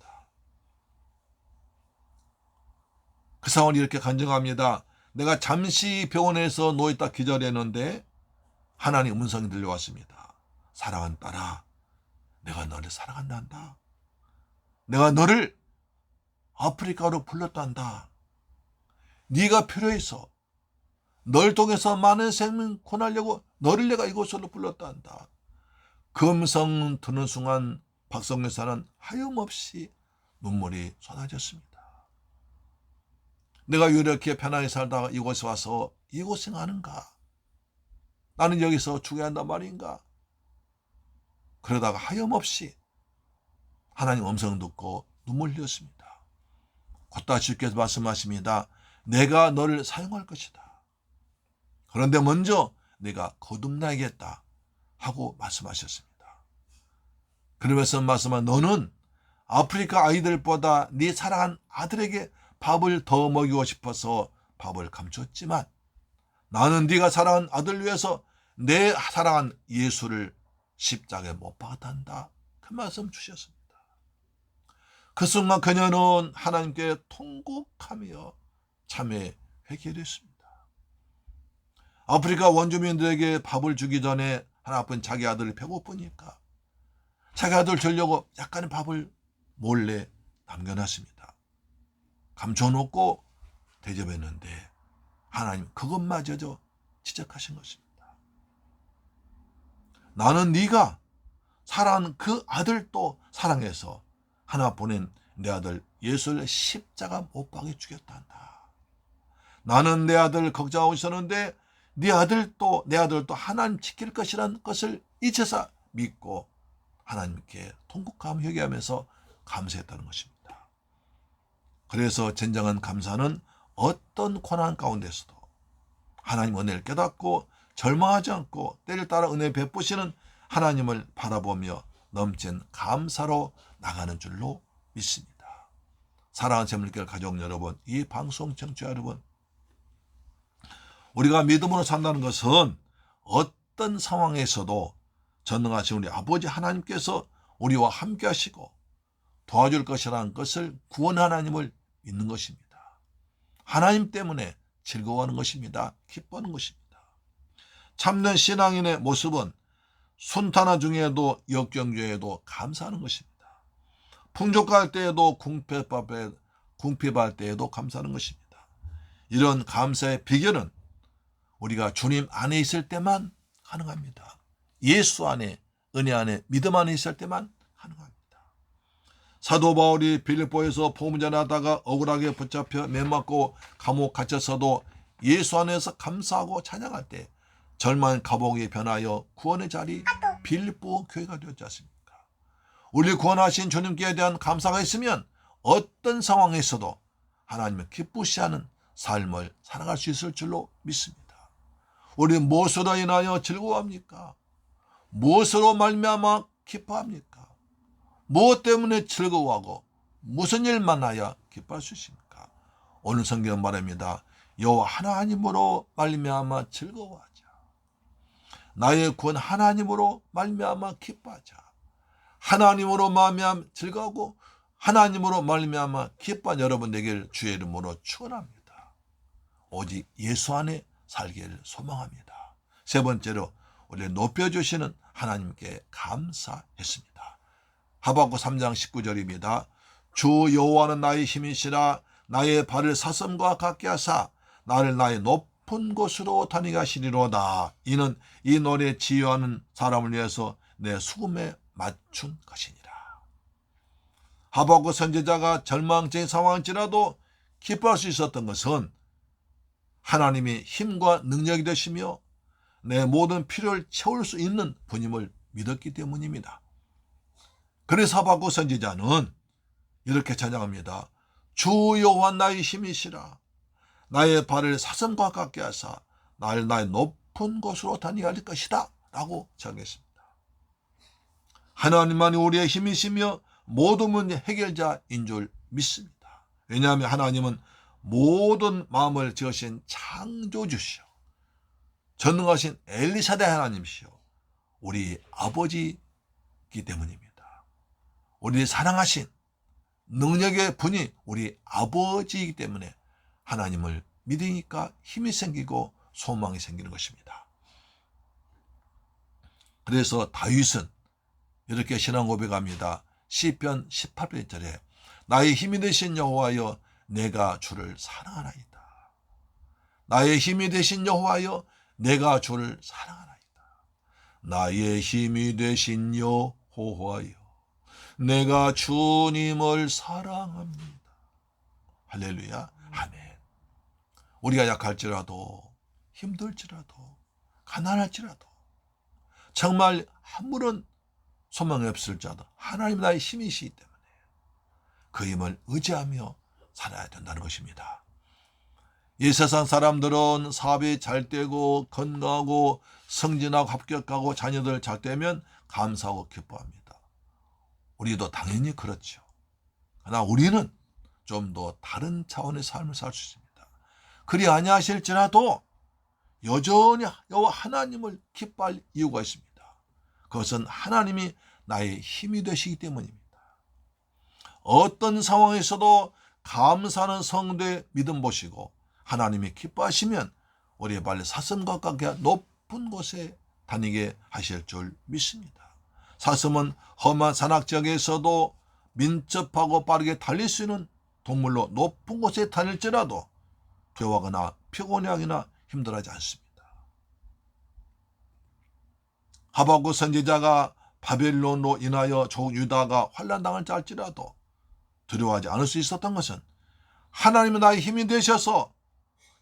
그 상황을 이렇게 간증합니다. 내가 잠시 병원에서 누워있다 기절했는데 하나님 음성이 들려왔습니다. 사랑하는 딸아, 내가 너를 사랑한단다. 내가 너를 아프리카로 불렀단다. 네가 필요해서 널 통해서 많은 생명 구원하려고 너를 내가 이곳으로 불렀단다. 그 음성 듣는 순간 박성교사는 하염없이 눈물이 쏟아졌습니다. 내가 왜 이렇게 편하게 살다가 이곳에 와서 이 고생하는가? 나는 여기서 죽어야 한단 말인가? 그러다가 하염없이 하나님 음성 듣고 눈물 흘렸습니다. 곧다 주께서 말씀하십니다. 내가 너를 사용할 것이다. 그런데 먼저 내가 거듭나야겠다. 하고 말씀하셨습니다. 그러면서 말씀한 너는 아프리카 아이들보다 네 사랑한 아들에게 밥을 더 먹이고 싶어서 밥을 감췄지만 나는 네가 사랑한 아들 위해서 내 사랑한 예수를 십자가에 못 박았단다. 그 말씀 주셨습니다. 그 순간 그녀는 하나님께 통곡하며 참회 회개했습니다. 아프리카 원주민들에게 밥을 주기 전에 하나뿐 자기 아들이 배고프니까 자기 아들 주려고 약간의 밥을 몰래 남겨놨습니다. 감춰놓고 대접했는데 하나님 그것마저도 지적하신 것입니다. 나는 네가 사랑하는 그 아들도 사랑해서 하나 보낸 내 아들 예수를 십자가 못 박아 죽였단다. 나는 내 아들 걱정하고 있었는데 내 아들도 하나님 지킬 것이라는 것을 잊어서 믿고 하나님께 통곡하며 회개하면서 감사했다는 것입니다. 그래서 진정한 감사는 어떤 고난 가운데서도 하나님 은혜를 깨닫고 절망하지 않고 때를 따라 은혜 베푸시는 하나님을 바라보며 넘친 감사로 나가는 줄로 믿습니다. 사랑하는 재물교회 가족 여러분, 이 방송 청취자 여러분, 우리가 믿음으로 산다는 것은 어떤 상황에서도 전능하신 우리 아버지 하나님께서 우리와 함께 하시고 도와줄 것이라는 것을 구원 하나님을 믿는 것입니다. 하나님 때문에 즐거워하는 것입니다. 기뻐하는 것입니다. 참된 신앙인의 모습은 순탄화 중에도 역경중에도 감사하는 것입니다. 풍족할 때에도 궁핍할 때에도 감사하는 것입니다. 이런 감사의 비결은 우리가 주님 안에 있을 때만 가능합니다. 예수 안에, 은혜 안에, 믿음 안에 있을 때만 가능합니다. 사도 바울이 빌립보에서 복음 전하다가 억울하게 붙잡혀 매맞고 감옥 갇혔어도 예수 안에서 감사하고 찬양할 때 절망의 감옥이 변하여 구원의 자리 빌립보 교회가 되었지 않습니까? 우리 구원하신 주님께 대한 감사가 있으면 어떤 상황에서도 하나님을 기쁘시하는 삶을 살아갈 수 있을 줄로 믿습니다. 우리 무엇으로 인하여 즐거워합니까? 무엇으로 말미암아 기뻐합니까? 무엇 때문에 즐거워하고 무슨 일 만나야 기뻐할 수 있습니까? 오늘 성경 말합니다. 여호와 하나님으로 말미암아 즐거워하자. 나의 구원 하나님으로 말미암아 기뻐하자. 하나님으로 말미암아 즐거워하고 하나님으로 말미암아 기뻐한 여러분 되길 주의 이름으로 축원합니다. 오직 예수 안에 살기를 소망합니다. 세 번째로 우리를 높여주시는 하나님께 감사했습니다. 하박국 3장 19절입니다. 주 여호와는 나의 힘이시라. 나의 발을 사슴과 같게 하사 나를 나의 높은 곳으로 다니게 하시리로다. 이는 이 노래 지휘하는 사람을 위해서 내 수금에 맞춘 것이니라. 하박국 선지자가 절망적인 상황일지라도 기뻐할 수 있었던 것은 하나님이 힘과 능력이 되시며 내 모든 필요를 채울 수 있는 분임을 믿었기 때문입니다. 그래서 하박국 선지자는 이렇게 찬양합니다. 주 여호와 나의 힘이시라. 나의 발을 사슴과 같게 하사 나를 나의 높은 곳으로 다니게 할 것이다 라고 찬양했습니다. 하나님만이 우리의 힘이시며 모든 문제 해결자인 줄 믿습니다. 왜냐하면 하나님은 모든 마음을 지으신 창조주시오, 전능하신 엘리샤다의 하나님이시오, 우리 아버지이기 때문입니다. 우리를 사랑하신 능력의 분이 우리 아버지이기 때문에 하나님을 믿으니까 힘이 생기고 소망이 생기는 것입니다. 그래서 다윗은 이렇게 신앙 고백합니다. 시편 18편절에 나의 힘이 되신 여호와여 내가 주를 사랑하나이다. 나의 힘이 되신 여호와여 내가 주를 사랑하나이다. 나의 힘이 되신 여호와여 내가 주님을 사랑합니다. 할렐루야. 아멘. 우리가 약할지라도 힘들지라도 가난할지라도 정말 아무런 소망이 없을지라도 하나님 나의 힘이시기 때문에 그 힘을 의지하며 살아야 된다는 것입니다. 이 세상 사람들은 사업이 잘 되고 건강하고 성진하고 합격하고 자녀들 잘 되면 감사하고 기뻐합니다. 우리도 당연히 그렇죠. 그러나 우리는 좀 더 다른 차원의 삶을 살 수 있습니다. 그리 아니하실지라도 여전히 여호와 하나님을 기뻐할 이유가 있습니다. 그것은 하나님이 나의 힘이 되시기 때문입니다. 어떤 상황에서도 감사하는 성도의 믿음 보시고 하나님이 기뻐하시면 우리의 빨리 사슴과 같게 높은 곳에 다니게 하실 줄 믿습니다. 사슴은 험한 산악지역에서도 민첩하고 빠르게 달릴 수 있는 동물로 높은 곳에 다닐지라도 두려워하거나 피곤해하거나 힘들어하지 않습니다. 하박국 선지자가 바벨론으로 인하여 족 유다가 환난당할지 알지라도 두려워하지 않을 수 있었던 것은 하나님은 나의 힘이 되셔서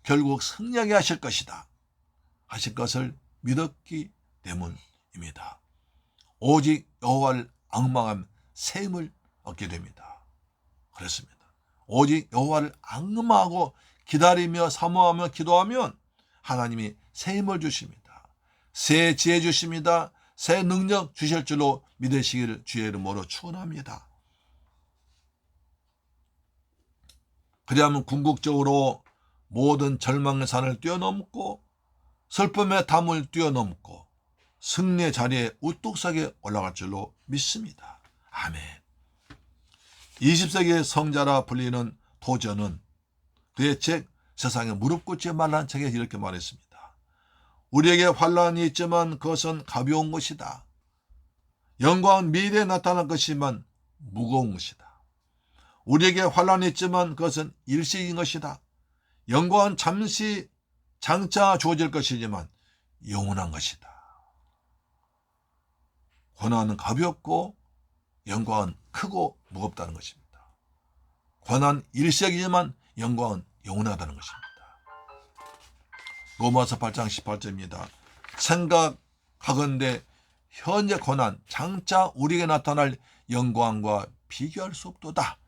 결국 승리하게 하실 것이다 하실 것을 믿었기 때문입니다. 오직 여호와를 앙망하면 새 힘을 얻게 됩니다. 그렇습니다. 오직 여호와를 앙망하고 기다리며 사모하며 기도하면 하나님이 새 힘을 주십니다. 새 지혜 주십니다. 새 능력 주실 줄로 믿으시기를 주의 이름으로 축원합니다. 그리하면 궁극적으로 모든 절망의 산을 뛰어넘고 슬픔의 담을 뛰어넘고 승리의 자리에 우뚝 서게 올라갈 줄로 믿습니다. 아멘. 20세기의 성자라 불리는 도전은 그의 책 세상에 무릎 꿇지 말라는 책에 이렇게 말했습니다. 우리에게 환난이 있지만 그것은 가벼운 것이다. 영광은 미래에 나타날 것이지만 무거운 것이다. 우리에게 환난이 있지만 그것은 일시인 것이다. 영광은 잠시 장차 주어질 것이지만 영원한 것이다. 고난은 가볍고 영광은 크고 무겁다는 것입니다. 고난 일시적이지만 영광은 영원하다는 것입니다. 로마서 8장 18절입니다. 생각하건대 현재 고난 장차 우리에게 나타날 영광과 비교할 수 없도다.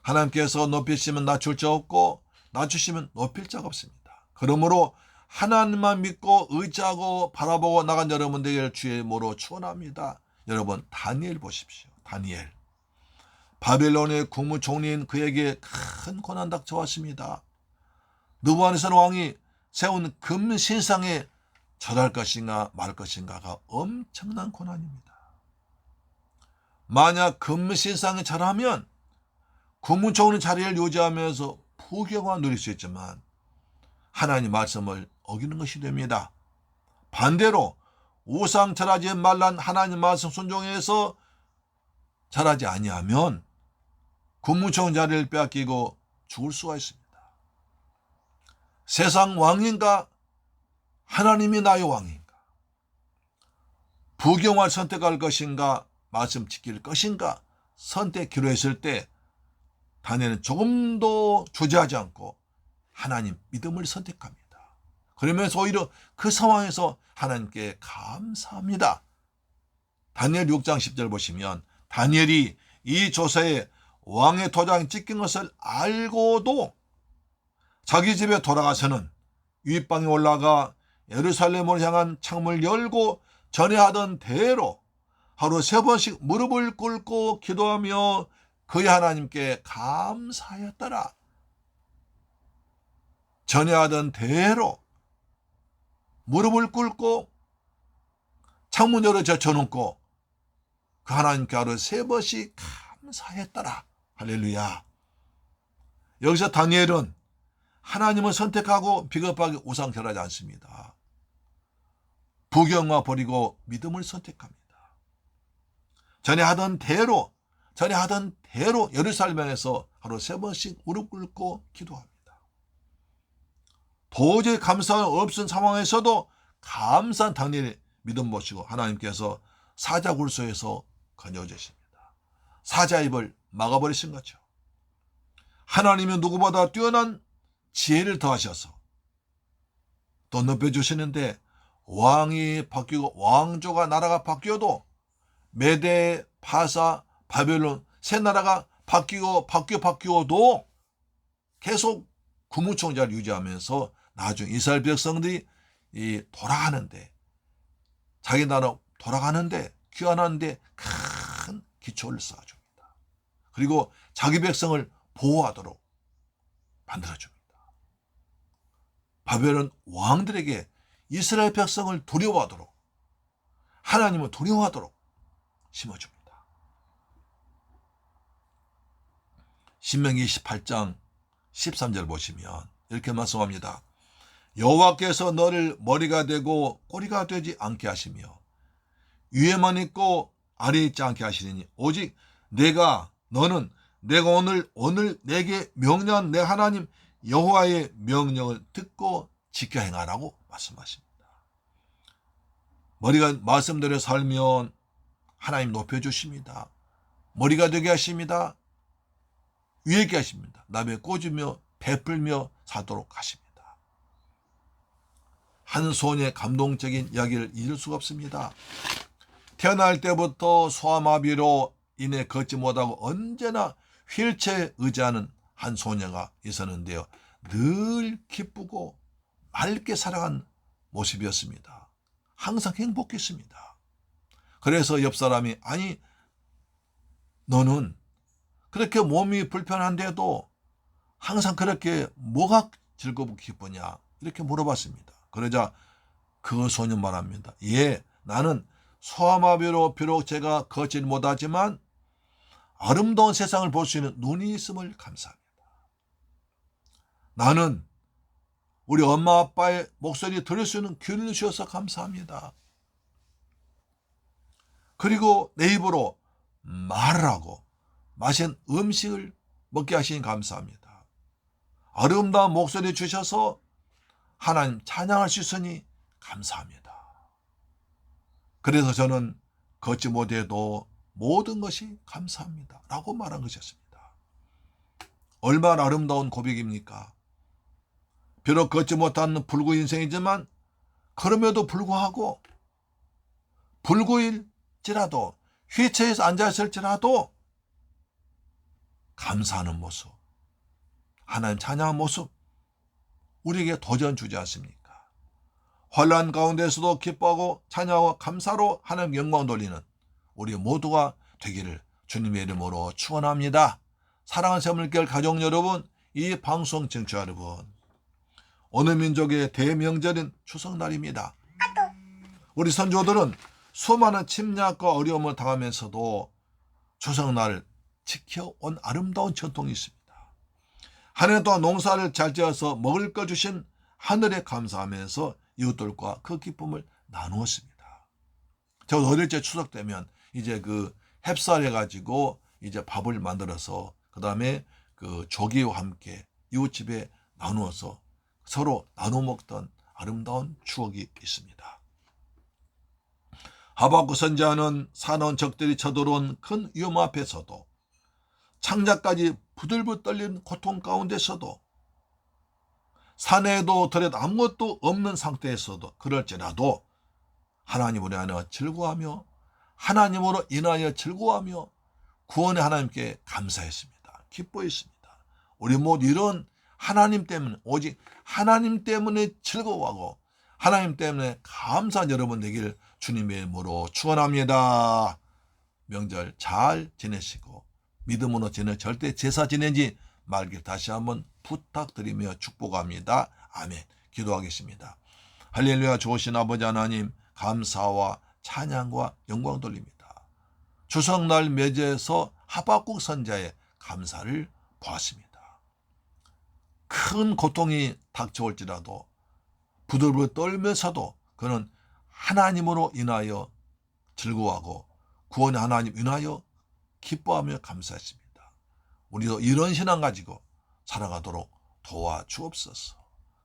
하나님께서 높이시면 낮출 자 없고 낮추시면 높일 자가 없습니다. 그러므로 하나님만 믿고 의지하고 바라보고 나간 여러분들에게 주의 이름으로 축원합니다. 여러분 다니엘 보십시오. 다니엘. 바벨론의 국무총리인 그에게 큰 고난 닥쳐왔습니다. 느부갓네살 왕이 세운 금신상에 절할 것인가 말 것인가가 엄청난 고난입니다. 만약 금신상에 절하면 국무총리 자리를 유지하면서 부귀영화 누릴 수 있지만 하나님 말씀을 어기는 것이 됩니다. 반대로 우상 절하지 말란 하나님 말씀 순종해서 절하지 아니하면 국무총리 자리를 빼앗기고 죽을 수가 있습니다. 세상 왕인가 하나님이 나의 왕인가, 부귀영화를 선택할 것인가 말씀 지킬 것인가 선택기로 했을 때 다니엘은 조금도 주저하지 않고 하나님 믿음을 선택합니다. 그러면서 오히려 그 상황에서 하나님께 감사합니다. 다니엘 6장 10절 보시면 다니엘이 이 조서에 왕의 도장이 찍힌 것을 알고도 자기 집에 돌아가서는 윗방에 올라가 예루살렘을 향한 창문을 열고 전에 하던 대로 하루 3번씩 무릎을 꿇고 기도하며 그의 하나님께 감사하였더라. 전에 하던 대로 무릎을 꿇고 창문 열어 젖혀놓고 그 하나님께 하루 3번씩 감사했더라. 할렐루야. 여기서 다니엘은 하나님을 선택하고 비겁하게 우상 절하지 않습니다. 부귀영화 버리고 믿음을 선택합니다. 전에 하던 대로 예루살렘에서 하루 3번씩 무릎 꿇고 기도합니다. 도저히 감사가 없은 상황에서도 감사한 다니엘의 믿음 보시고 하나님께서 사자굴소에서 건져주십니다. 사자 입을 막아버리신 거죠. 하나님이 누구보다 뛰어난 지혜를 더하셔서 또 높여주시는데 왕이 바뀌고 왕조가 나라가 바뀌어도 메대, 파사, 바벨론 세 나라가 바뀌어도 계속 국무총리를 유지하면서 나중에 이스라엘 백성들이 돌아가는데, 자기 나라 돌아가는데, 귀환하는데 큰 기초를 쌓아줍니다. 그리고 자기 백성을 보호하도록 만들어줍니다. 바벨론 왕들에게 이스라엘 백성을 두려워하도록, 하나님을 두려워하도록 심어줍니다. 신명기 28장 13절 보시면 이렇게 말씀합니다. 여호와께서 너를 머리가 되고 꼬리가 되지 않게 하시며 위에만 있고 아래에 있지 않게 하시리니 오직 너는 내가 오늘 내게 명령한 내 하나님 여호와의 명령을 듣고 지켜 행하라고 말씀하십니다. 머리가 말씀대로 살면 하나님 높여주십니다. 머리가 되게 하십니다. 위에 있게 하십니다. 남에 꽂으며 베풀며 사도록 하십니다. 한 소년의 감동적인 이야기를 잊을 수가 없습니다. 태어날 때부터 소아마비로 인해 걷지 못하고 언제나 휠체어에 의지하는 한 소녀가 있었는데요. 늘 기쁘고 맑게 살아간 모습이었습니다. 항상 행복했습니다. 그래서 옆 사람이 아니 너는 그렇게 몸이 불편한데도 항상 그렇게 뭐가 즐겁고 기쁘냐 이렇게 물어봤습니다. 그러자 그 소년 말합니다. 예, 나는 소아마비로 비록 제가 걷지 못하지만 아름다운 세상을 볼 수 있는 눈이 있음을 감사합니다. 나는 우리 엄마 아빠의 목소리 들을 수 있는 귀를 주셔서 감사합니다. 그리고 내 입으로 말을 하고 맛있는 음식을 먹게 하시니 감사합니다. 아름다운 목소리 주셔서 하나님 찬양할 수 있으니 감사합니다. 그래서 저는 걷지 못해도 모든 것이 감사합니다. 라고 말한 것이었습니다. 얼마나 아름다운 고백입니까? 비록 걷지 못하는 불구 인생이지만 그럼에도 불구하고 불구일지라도 휠체어에서 앉아있을지라도 감사하는 모습, 하나님 찬양하는 모습 우리에게 도전 주지 않습니까? 환난 가운데서도 기뻐하고 찬양하고 감사로 하나님 영광 돌리는 우리 모두가 되기를 주님의 이름으로 축원합니다. 사랑하는 새물결 가족 여러분, 이 방송 청취자 여러분, 어느 민족의 대명절인 추석날입니다. 우리 선조들은 수많은 침략과 어려움을 당하면서도 추석날을 지켜온 아름다운 전통이 있습니다. 한 해 동안 농사를 잘 지어서 먹을 것 주신 하늘에 감사하면서 이웃들과 그 기쁨을 나누었습니다. 제가 어릴 때 추석 되면 이제 그 햅쌀 해가지고 이제 밥을 만들어서 그 다음에 그 조기와 함께 이웃집에 나누어서 서로 나눠 먹던 아름다운 추억이 있습니다. 하박국 선지자는 사나운 적들이 쳐들어온 큰 위험 앞에서도 창자까지 부들부들 떨리는 고통 가운데서도 산에도 들에도 아무것도 없는 상태에서도 그럴지라도 하나님으로 인하여 즐거워하며 하나님으로 인하여 즐거워하며 구원의 하나님께 감사했습니다. 기뻐했습니다. 우리 모두 이런 하나님 때문에 오직 하나님 때문에 즐거워하고 하나님 때문에 감사한 여러분 되길 주님의 이름으로 축원합니다. 명절 잘 지내시고 믿음으로 절대 제사 지내지 말길 다시 한번 부탁드리며 축복합니다. 아멘. 기도하겠습니다. 할렐루야. 좋으신 아버지 하나님 감사와 찬양과 영광 돌립니다. 추석날 매제에서 하박국 선지자의 감사를 보았습니다. 큰 고통이 닥쳐올지라도 부들부들 떨면서도 그는 하나님으로 인하여 즐거워하고 구원의 하나님 인하여 기뻐하며 감사했습니다. 우리도 이런 신앙 가지고 살아가도록 도와주옵소서.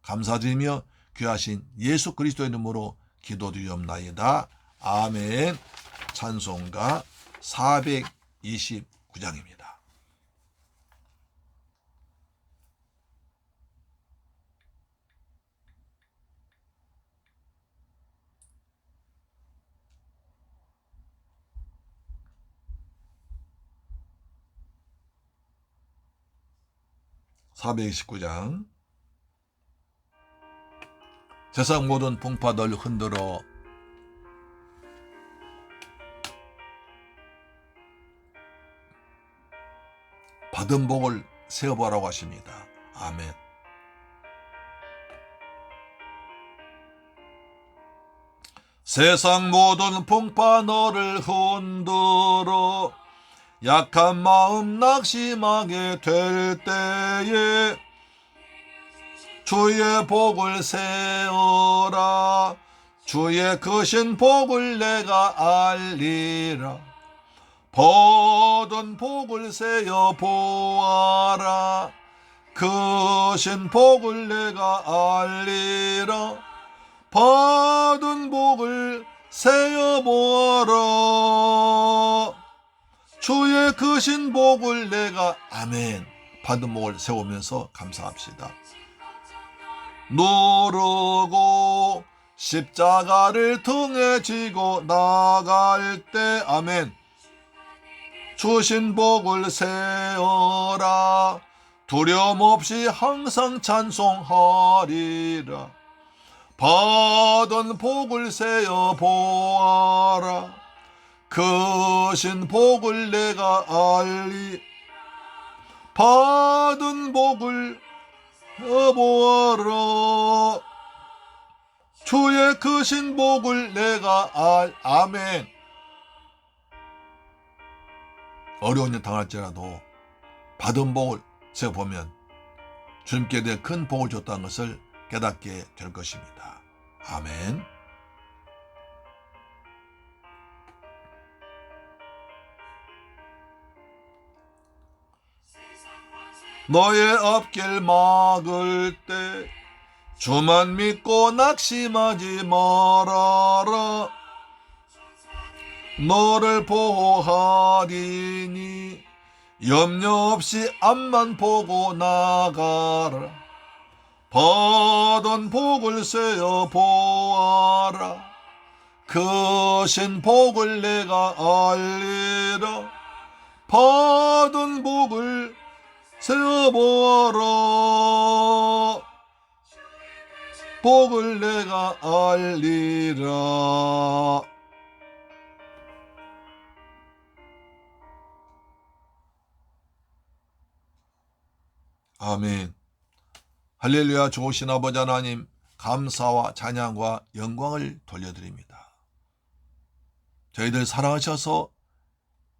감사드리며 귀하신 예수 그리스도의 이름으로 기도드리옵나이다. 아멘. 찬송가 429장입니다. (429장) 세상 모든 풍파들 흔들어 받은 복을 세어보라고 하십니다. 아멘. 세상 모든 풍파 너를 흔들어 약한 마음 낙심하게 될 때에 주의 복을 세어라. 주의 크신 복을 내가 알리라. 받은 복을 세어 보아라. 크신 복을 내가 알리라. 받은 복을 세어 보아라. 주의 크신 복을 내가 아멘. 받은 복을 세우면서 감사합시다. 누르고 십자가를 등에 지고 나갈 때 아멘. 주신 복을 세어라. 두려움 없이 항상 찬송하리라. 받은 복을 세어 보아라. 크신 복을 내가 알리. 받은 복을 보아라. 주의 크신 복을 내가 아멘. 어려운 일 당할지라도 받은 복을 세어보면 주님께 대해 큰 복을 줬다는 것을 깨닫게 될 것입니다. 아멘. 너의 앞길 막을 때 주만 믿고 낙심하지 말아라. 너를 보호하리니 염려 없이 앞만 보고 나가라. 받은 복을 세어 보아라. 크신 복을 내가 알리라. 받은 복을 세어 보아라. 복을 내가 알리라. 아멘. 할렐루야. 좋으신 아버지 하나님, 감사와 찬양과 영광을 돌려드립니다. 저희들 사랑하셔서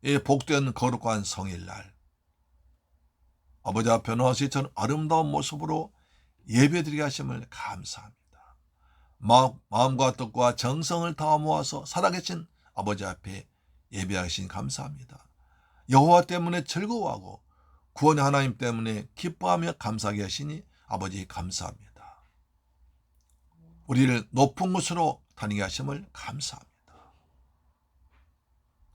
이 복된 거룩한 성일날 아버지 앞에 나와서 이처럼 아름다운 모습으로 예배드리게 하심을 감사합니다. 마음과 뜻과 정성을 다 모아서 살아계신 아버지 앞에 예배하신 감사합니다. 여호와 때문에 즐거워하고 구원의 하나님 때문에 기뻐하며 감사하게 하시니 아버지 감사합니다. 우리를 높은 곳으로 다니게 하심을 감사합니다.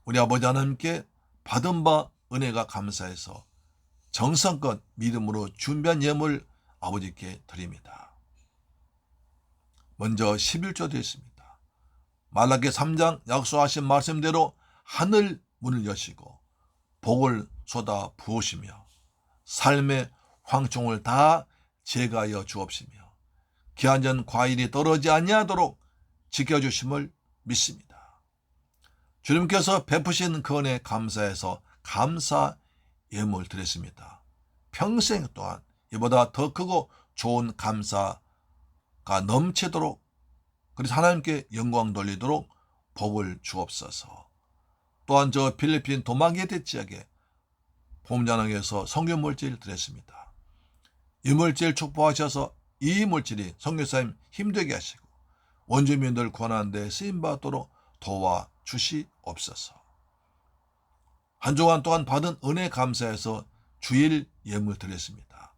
우리 아버지 하나님께 받은 바 은혜가 감사해서 정성껏 믿음으로 준비한 예물 아버지께 드립니다. 먼저 11조 되었습니다. 말라기 3장 약속하신 말씀대로 하늘 문을 여시고 복을 쏟아 부으시며 삶의 황충을 다 제거하여 주옵시며 기한전 과일이 떨어지지 아니하도록 지켜주심을 믿습니다. 주님께서 베푸신 그 은혜에 감사해서 감사 예물 드렸습니다. 평생 또한 이보다 더 크고 좋은 감사가 넘치도록 그래서 하나님께 영광 돌리도록 복을 주옵소서. 또한 저 필리핀 도마게데 지역에 봄자랑에서 성교물질 드렸습니다. 이 물질 축복하셔서 이 물질이 선교사님 힘되게 하시고 원주민들 구원하는 데 쓰임받도록 도와주시옵소서. 한 주간 동안 받은 은혜 감사해서 주일 예물 드렸습니다.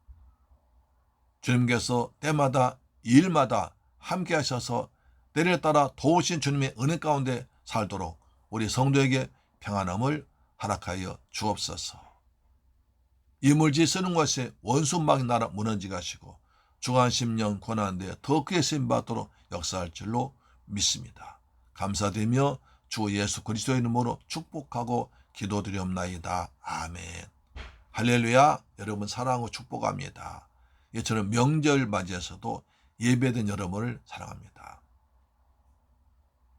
주님께서 때마다 일마다 함께 하셔서 때를 따라 도우신 주님의 은혜 가운데 살도록 우리 성도에게 평안함을 허락하여 주옵소서. 이 물질 쓰는 것에 원수막 나라 무너지게 하시고 중한 10년 권하는데 더 크게 쓰임받도록 역사할 줄로 믿습니다. 감사드리며 주 예수 그리스도의 이름으로 축복하고 기도드리옵나이다. 아멘. 할렐루야. 여러분 사랑하고 축복합니다. 이처럼 명절 맞이해서도 예배된 여러분을 사랑합니다.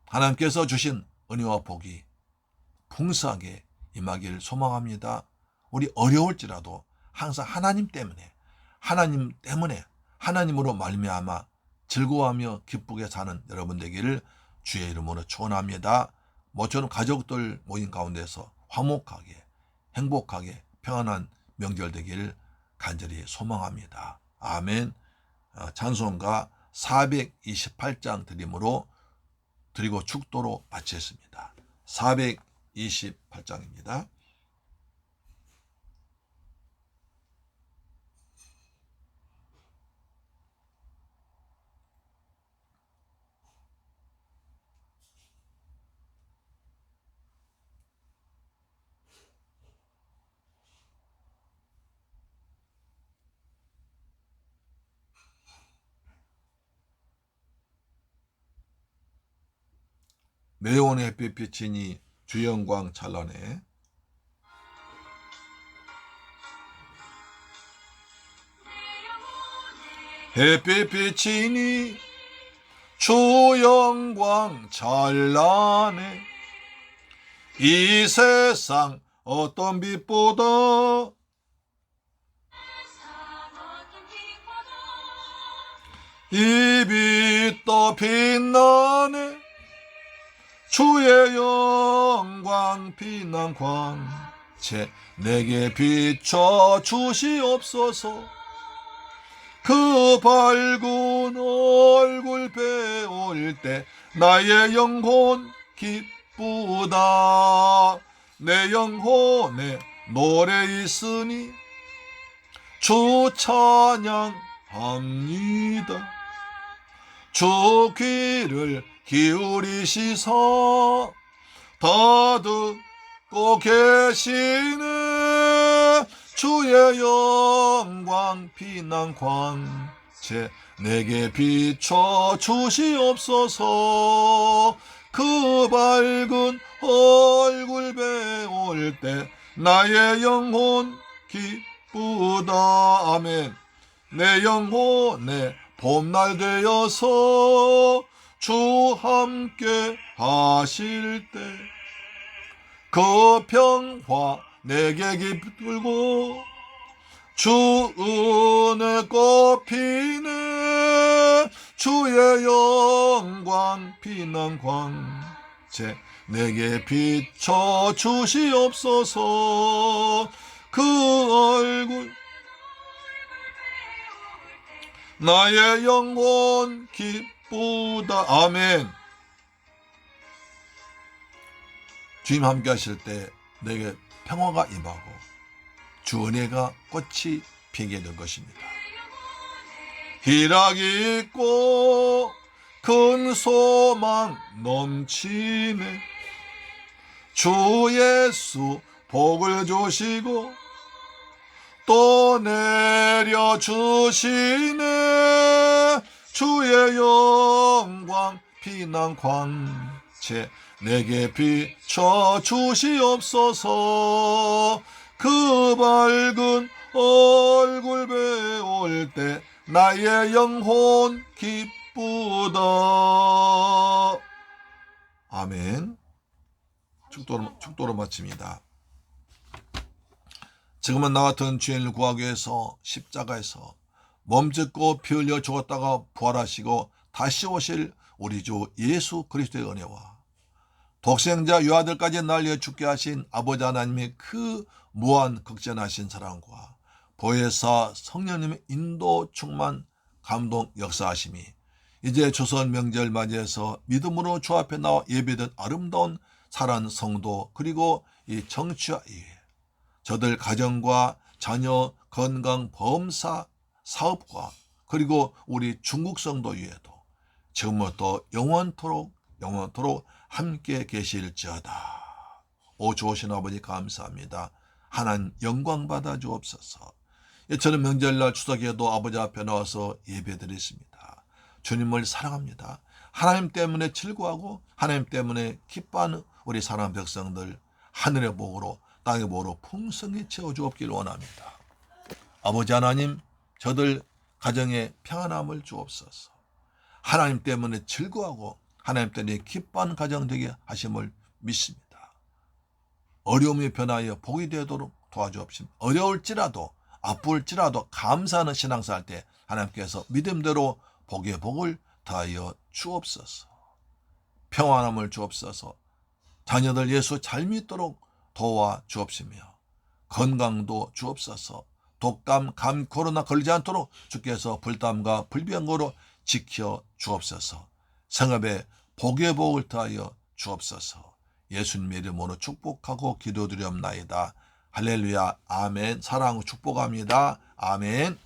하나님께서 주신 은혜와 복이 풍성하게 임하기를 소망합니다. 우리 어려울지라도 항상 하나님 때문에 하나님으로 말미암아 즐거워하며 기쁘게 사는 여러분 되기를 주의 이름으로 축원합니다. 모처럼 가족들 모임 가운데서 화목하게 행복하게 평안한 명절 되기를 간절히 소망합니다. 아멘. 찬송가 428장 드리고 축도로 마치겠습니다. 428장입니다. 내온의 햇빛 비치니 주 영광 찬란해. 햇빛 비치니 주 영광 찬란해. 이 세상 어떤 빛보다 이 빛 더 빛나네. 주의 영광 빛난 광채 내게 비춰 주시옵소서. 그 밝은 얼굴 배울 때 나의 영혼 기쁘다. 내 영혼에 노래 있으니 주 찬양합니다. 주 귀를 기울이시사 다 듣고 계시네. 주의 영광 빛난 광채 내게 비춰 주시옵소서. 그 밝은 얼굴 배울 때 나의 영혼 기쁘다. 아멘. 내 영혼에 봄날 되어서 주 함께 하실 때 그 평화 내게 깃들고 주 은혜 꽃피네. 주의 영광 빛난 광채 내게 비춰 주시옵소서. 그 얼굴 나의 영혼 기쁘다. 아멘. 주님 함께 하실 때 내게 평화가 임하고 주 은혜가 꽃이 피게 될 것입니다. 희락이 있고 큰 소망 넘치네. 주 예수 복을 주시고 또 내려주시네. 주의 영광 빛난 광채 내게 비춰 주시옵소서. 그 밝은 얼굴 배울 때 나의 영혼 기쁘다. 아멘. 축도로 마칩니다. 지금은 나 같은 죄인을 구하기 위해서 십자가에서 몸짓고 피 흘려 죽었다가 부활하시고 다시 오실 우리 주 예수 그리스도의 은혜와 독생자 유아들까지 날려 죽게 하신 아버지 하나님의 그 무한 극전하신 사랑과 보혜사 성령님의 인도 충만 감동 역사하심이 이제 조선 명절 맞이해서 믿음으로 주 앞에 나와 예배된 아름다운 사랑 성도 그리고 이 정치와 이해 저들 가정과 자녀 건강 범사 사업과 그리고 우리 중국 성도 위에도 지금부터 영원토록 함께 계실지어다. 오 좋으신 아버지 감사합니다. 하나님 영광 받아 주옵소서. 저는 명절날 추석에도 아버지 앞에 나와서 예배드렸습니다. 주님을 사랑합니다. 하나님 때문에 즐거워하고 하나님 때문에 기뻐하는 우리 사랑 백성들 하늘의 복으로 땅의 복으로 풍성히 채워주옵기를 원합니다. 아버지 하나님 저들 가정에 평안함을 주옵소서. 하나님 때문에 즐거워하고 하나님 때문에 기뻐하는 가정 되게 하심을 믿습니다. 어려움이 변하여 복이 되도록 도와주옵시며 어려울지라도 아플지라도 감사하는 신앙생활 할 때 하나님께서 믿음대로 복의 복을 더하여 주옵소서. 평안함을 주옵소서. 자녀들 예수 잘 믿도록 도와 주옵시며 건강도 주옵소서. 독감, 감, 코로나 걸리지 않도록 주께서 불담과 불병으로 지켜 주옵소서. 성읍에 복의 복을 더하여 주옵소서. 예수님의 이름으로 축복하고 기도드리옵나이다. 할렐루야. 아멘. 사랑하고 축복합니다. 아멘.